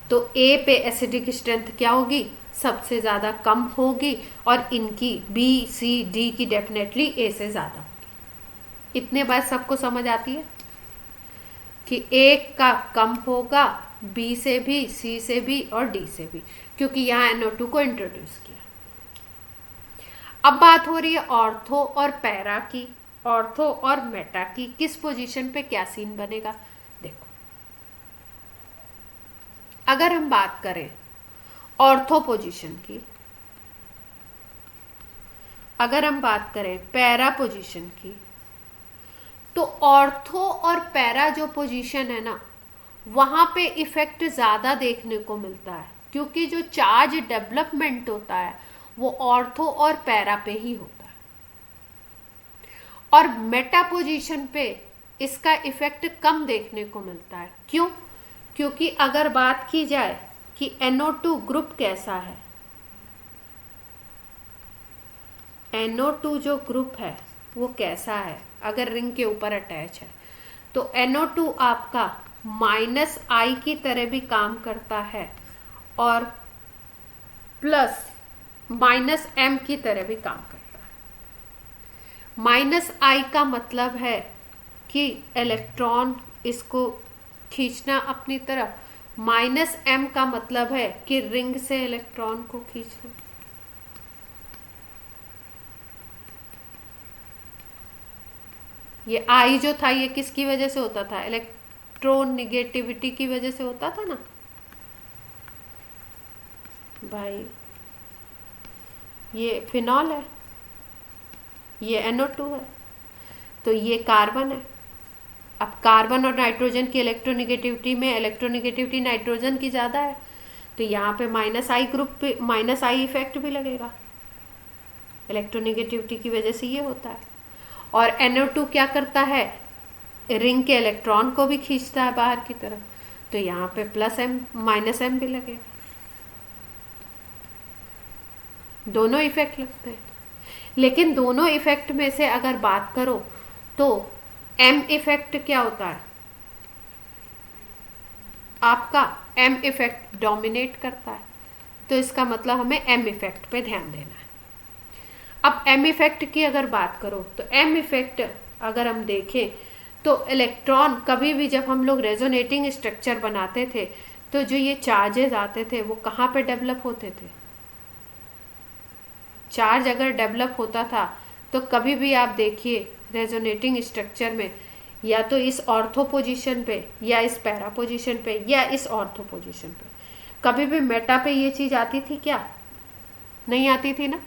तो ए पे एसिडिक स्ट्रेंथ क्या होगी? सबसे ज़्यादा कम होगी, और इनकी बी सी डी की डेफिनेटली ए से ज़्यादा होगी। इतने बात सबको समझ आती है कि एक का कम होगा बी से भी, सी से भी और डी से भी, क्योंकि यहाँ NO2 को इंट्रोड्यूस किया। अब बात हो रही है ऑर्थो और पैरा की, ऑर्थो और मेटा की। किस पोजीशन पे क्या सीन बनेगा? देखो, अगर हम बात करें ऑर्थो पोजीशन की, अगर हम बात करें पैरा पोजीशन की, तो ऑर्थो और पैरा जो पोजीशन है ना, वहां पे इफेक्ट ज़्यादा देखने को मिलता है, क्योंकि जो चार्ज डेवलपमेंट होता है वो ऑर्थो और पैरा पे ही होता है। और मेटा पोजीशन पे इसका इफेक्ट कम देखने को मिलता है। क्यों? क्योंकि अगर बात की जाए कि NO2 ग्रुप कैसा है, NO2 जो ग्रुप है वो कैसा है, अगर रिंग के ऊपर अटैच है, तो NO2 आपका -I की तरह भी काम करता है और +-M की तरह भी काम करता है। -I का मतलब है कि इलेक्ट्रॉन इसको खींचना अपनी तरफ, -M का मतलब है कि रिंग से इलेक्ट्रॉन को खींचना। ये I जो था ये किसकी वजह से होता था? इलेक्ट्रोनिगेटिविटी की वजह से होता था ना भाई। ये फिनॉल है, ये NO2 है, तो ये कार्बन है। अब कार्बन और नाइट्रोजन की इलेक्ट्रोनिगेटिविटी में इलेक्ट्रोनिगेटिविटी नाइट्रोजन की ज़्यादा है, तो यहाँ पे -I ग्रुप पे -I इफेक्ट भी लगेगा। इलेक्ट्रोनिगेटिविटी की वजह से ये होता है। और NO2 क्या करता है? रिंग के इलेक्ट्रॉन को भी खींचता है बाहर की तरफ, तो यहाँ पे +M -M भी लगेगा। दोनों इफेक्ट लगते हैं, लेकिन दोनों इफेक्ट में से अगर बात करो तो M इफेक्ट क्या होता है? आपका M इफेक्ट डोमिनेट करता है, तो इसका मतलब हमें M इफेक्ट पे ध्यान देना है। अब M इफेक्ट की अगर बात करो तो M इफेक्ट अगर हम देखें तो इलेक्ट्रॉन कभी भी जब हम लोग रेजोनेटिंग स्ट्रक्चर बनाते थे तो जो ये चार्जेस आते थे वो कहाँ पे डेवलप होते थे? चार्ज अगर डेवलप होता था तो कभी भी आप देखिए रेजोनेटिंग स्ट्रक्चर में, या तो इस ऑर्थो पोजीशन पे या इस पैरा पोजीशन पे या इस ऑर्थो पोजीशन पे, कभी भी मेटा पे ये चीज़ आती थी क्या? नहीं आती थी ना।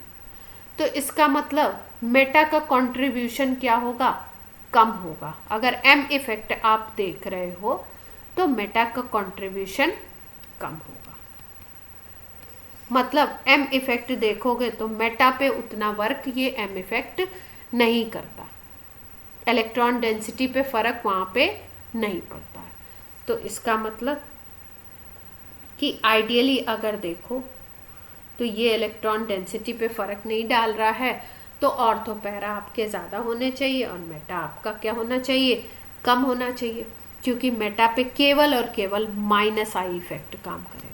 तो इसका मतलब मेटा का कंट्रीब्यूशन क्या होगा? कम होगा। अगर M इफेक्ट आप देख रहे हो तो मेटा का कंट्रीब्यूशन कम होगा। मतलब M इफेक्ट देखोगे तो मेटा पे उतना वर्क ये M इफेक्ट नहीं करता, इलेक्ट्रॉन डेंसिटी पे फर्क वहाँ पे नहीं पड़ता है। तो इसका मतलब कि आइडियली अगर देखो तो ये इलेक्ट्रॉन डेंसिटी पे फर्क नहीं डाल रहा है, तो ऑर्थो पैरा आपके ज़्यादा होने चाहिए और मेटा आपका क्या होना चाहिए? कम होना चाहिए, क्योंकि मेटा पे केवल और केवल -I इफेक्ट काम करेगा।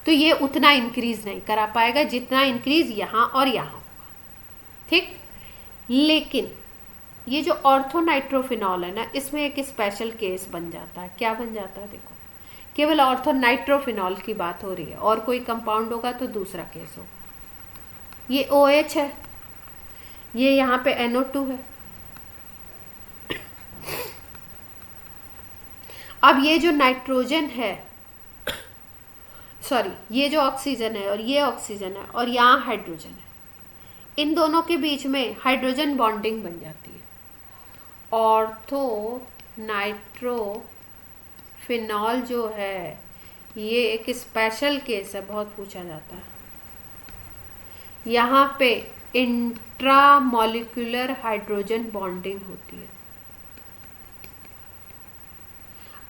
तो ये उतना इंक्रीज नहीं करा पाएगा जितना इंक्रीज यहाँ और यहाँ होगा, ठीक। लेकिन ये जो ऑर्थोनाइट्रोफिनॉल है ना, इसमें एक स्पेशल केस बन जाता है। क्या बन जाता है? देखो, केवल ऑर्थोनाइट्रोफिनॉल की बात हो रही है, और कोई कंपाउंड होगा तो दूसरा केस होगा। ये OH है, ये यहाँ पे NO2 है। अब ये जो नाइट्रोजन है, सॉरी, ये जो ऑक्सीजन है और ये ऑक्सीजन है और यहाँ हाइड्रोजन है, इन दोनों के बीच में हाइड्रोजन बॉन्डिंग बन जाती है। ऑर्थो नाइट्रोफिनॉल जो है ये एक स्पेशल केस है, बहुत पूछा जाता है। यहाँ पे इंट्रामॉलिक्यूलर हाइड्रोजन बॉन्डिंग होती है।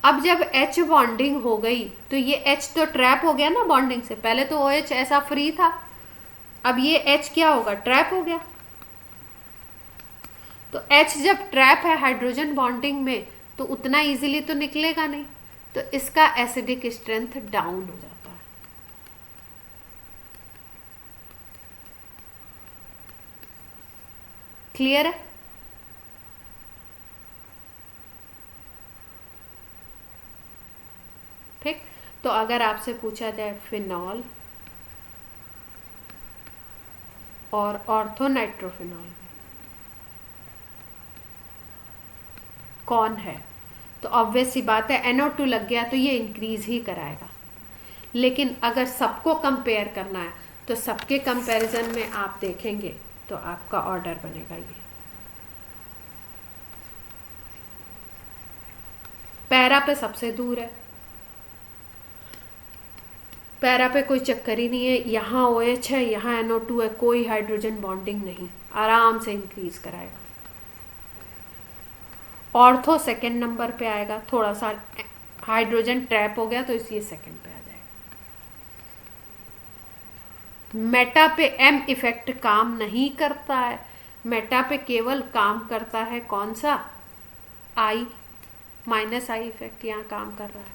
अब जब H बॉन्डिंग हो गई तो ये H तो ट्रैप हो गया ना बॉन्डिंग से, पहले तो OH ऐसा फ्री था, अब ये H क्या होगा, ट्रैप हो गया। तो H जब ट्रैप है हाइड्रोजन बॉन्डिंग में तो उतना इजीली तो निकलेगा नहीं, तो इसका एसिडिक स्ट्रेंथ डाउन हो जाता है। क्लियर है? ठीक, तो अगर आपसे पूछा जाए फिनॉल और ऑर्थोनाइट्रोफिनॉल में कौन है, तो ऑब्वियस सी बात है NO2 लग गया तो ये इंक्रीज ही कराएगा। लेकिन अगर सबको कंपेयर करना है तो सबके कंपैरिजन में आप देखेंगे तो आपका ऑर्डर बनेगा ये। पैरा पे सबसे दूर है, पैरा पे कोई चक्कर ही नहीं है, यहाँ OH है, यहाँ NO2 है, कोई हाइड्रोजन बॉन्डिंग नहीं, आराम से इंक्रीज कराएगा। ऑर्थो सेकंड नंबर पे आएगा, थोड़ा सा हाइड्रोजन ट्रैप हो गया तो इसलिए सेकंड पे आ जाएगा। मेटा पे M इफेक्ट काम नहीं करता है, मेटा पे केवल काम करता है कौन सा, I माइनस I इफेक्ट यहाँ काम कर रहा है।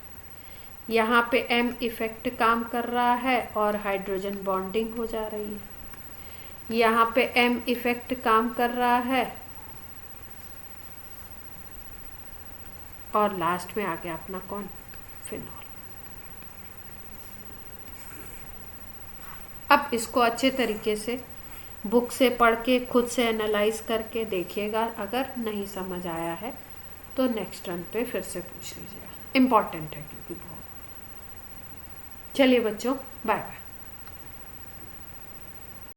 यहाँ पे M इफेक्ट काम कर रहा है और हाइड्रोजन बॉन्डिंग हो जा रही है। यहाँ पे M इफेक्ट काम कर रहा है और लास्ट में आ गया अपना कौन, फिनॉल। अब इसको अच्छे तरीके से बुक से पढ़ के खुद से एनालाइज करके देखिएगा, अगर नहीं समझ आया है तो नेक्स्ट रन पे फिर से पूछ लीजिएगा, इम्पॉर्टेंट है क्योंकि बहुत। चलिए बच्चों, बाय बाय।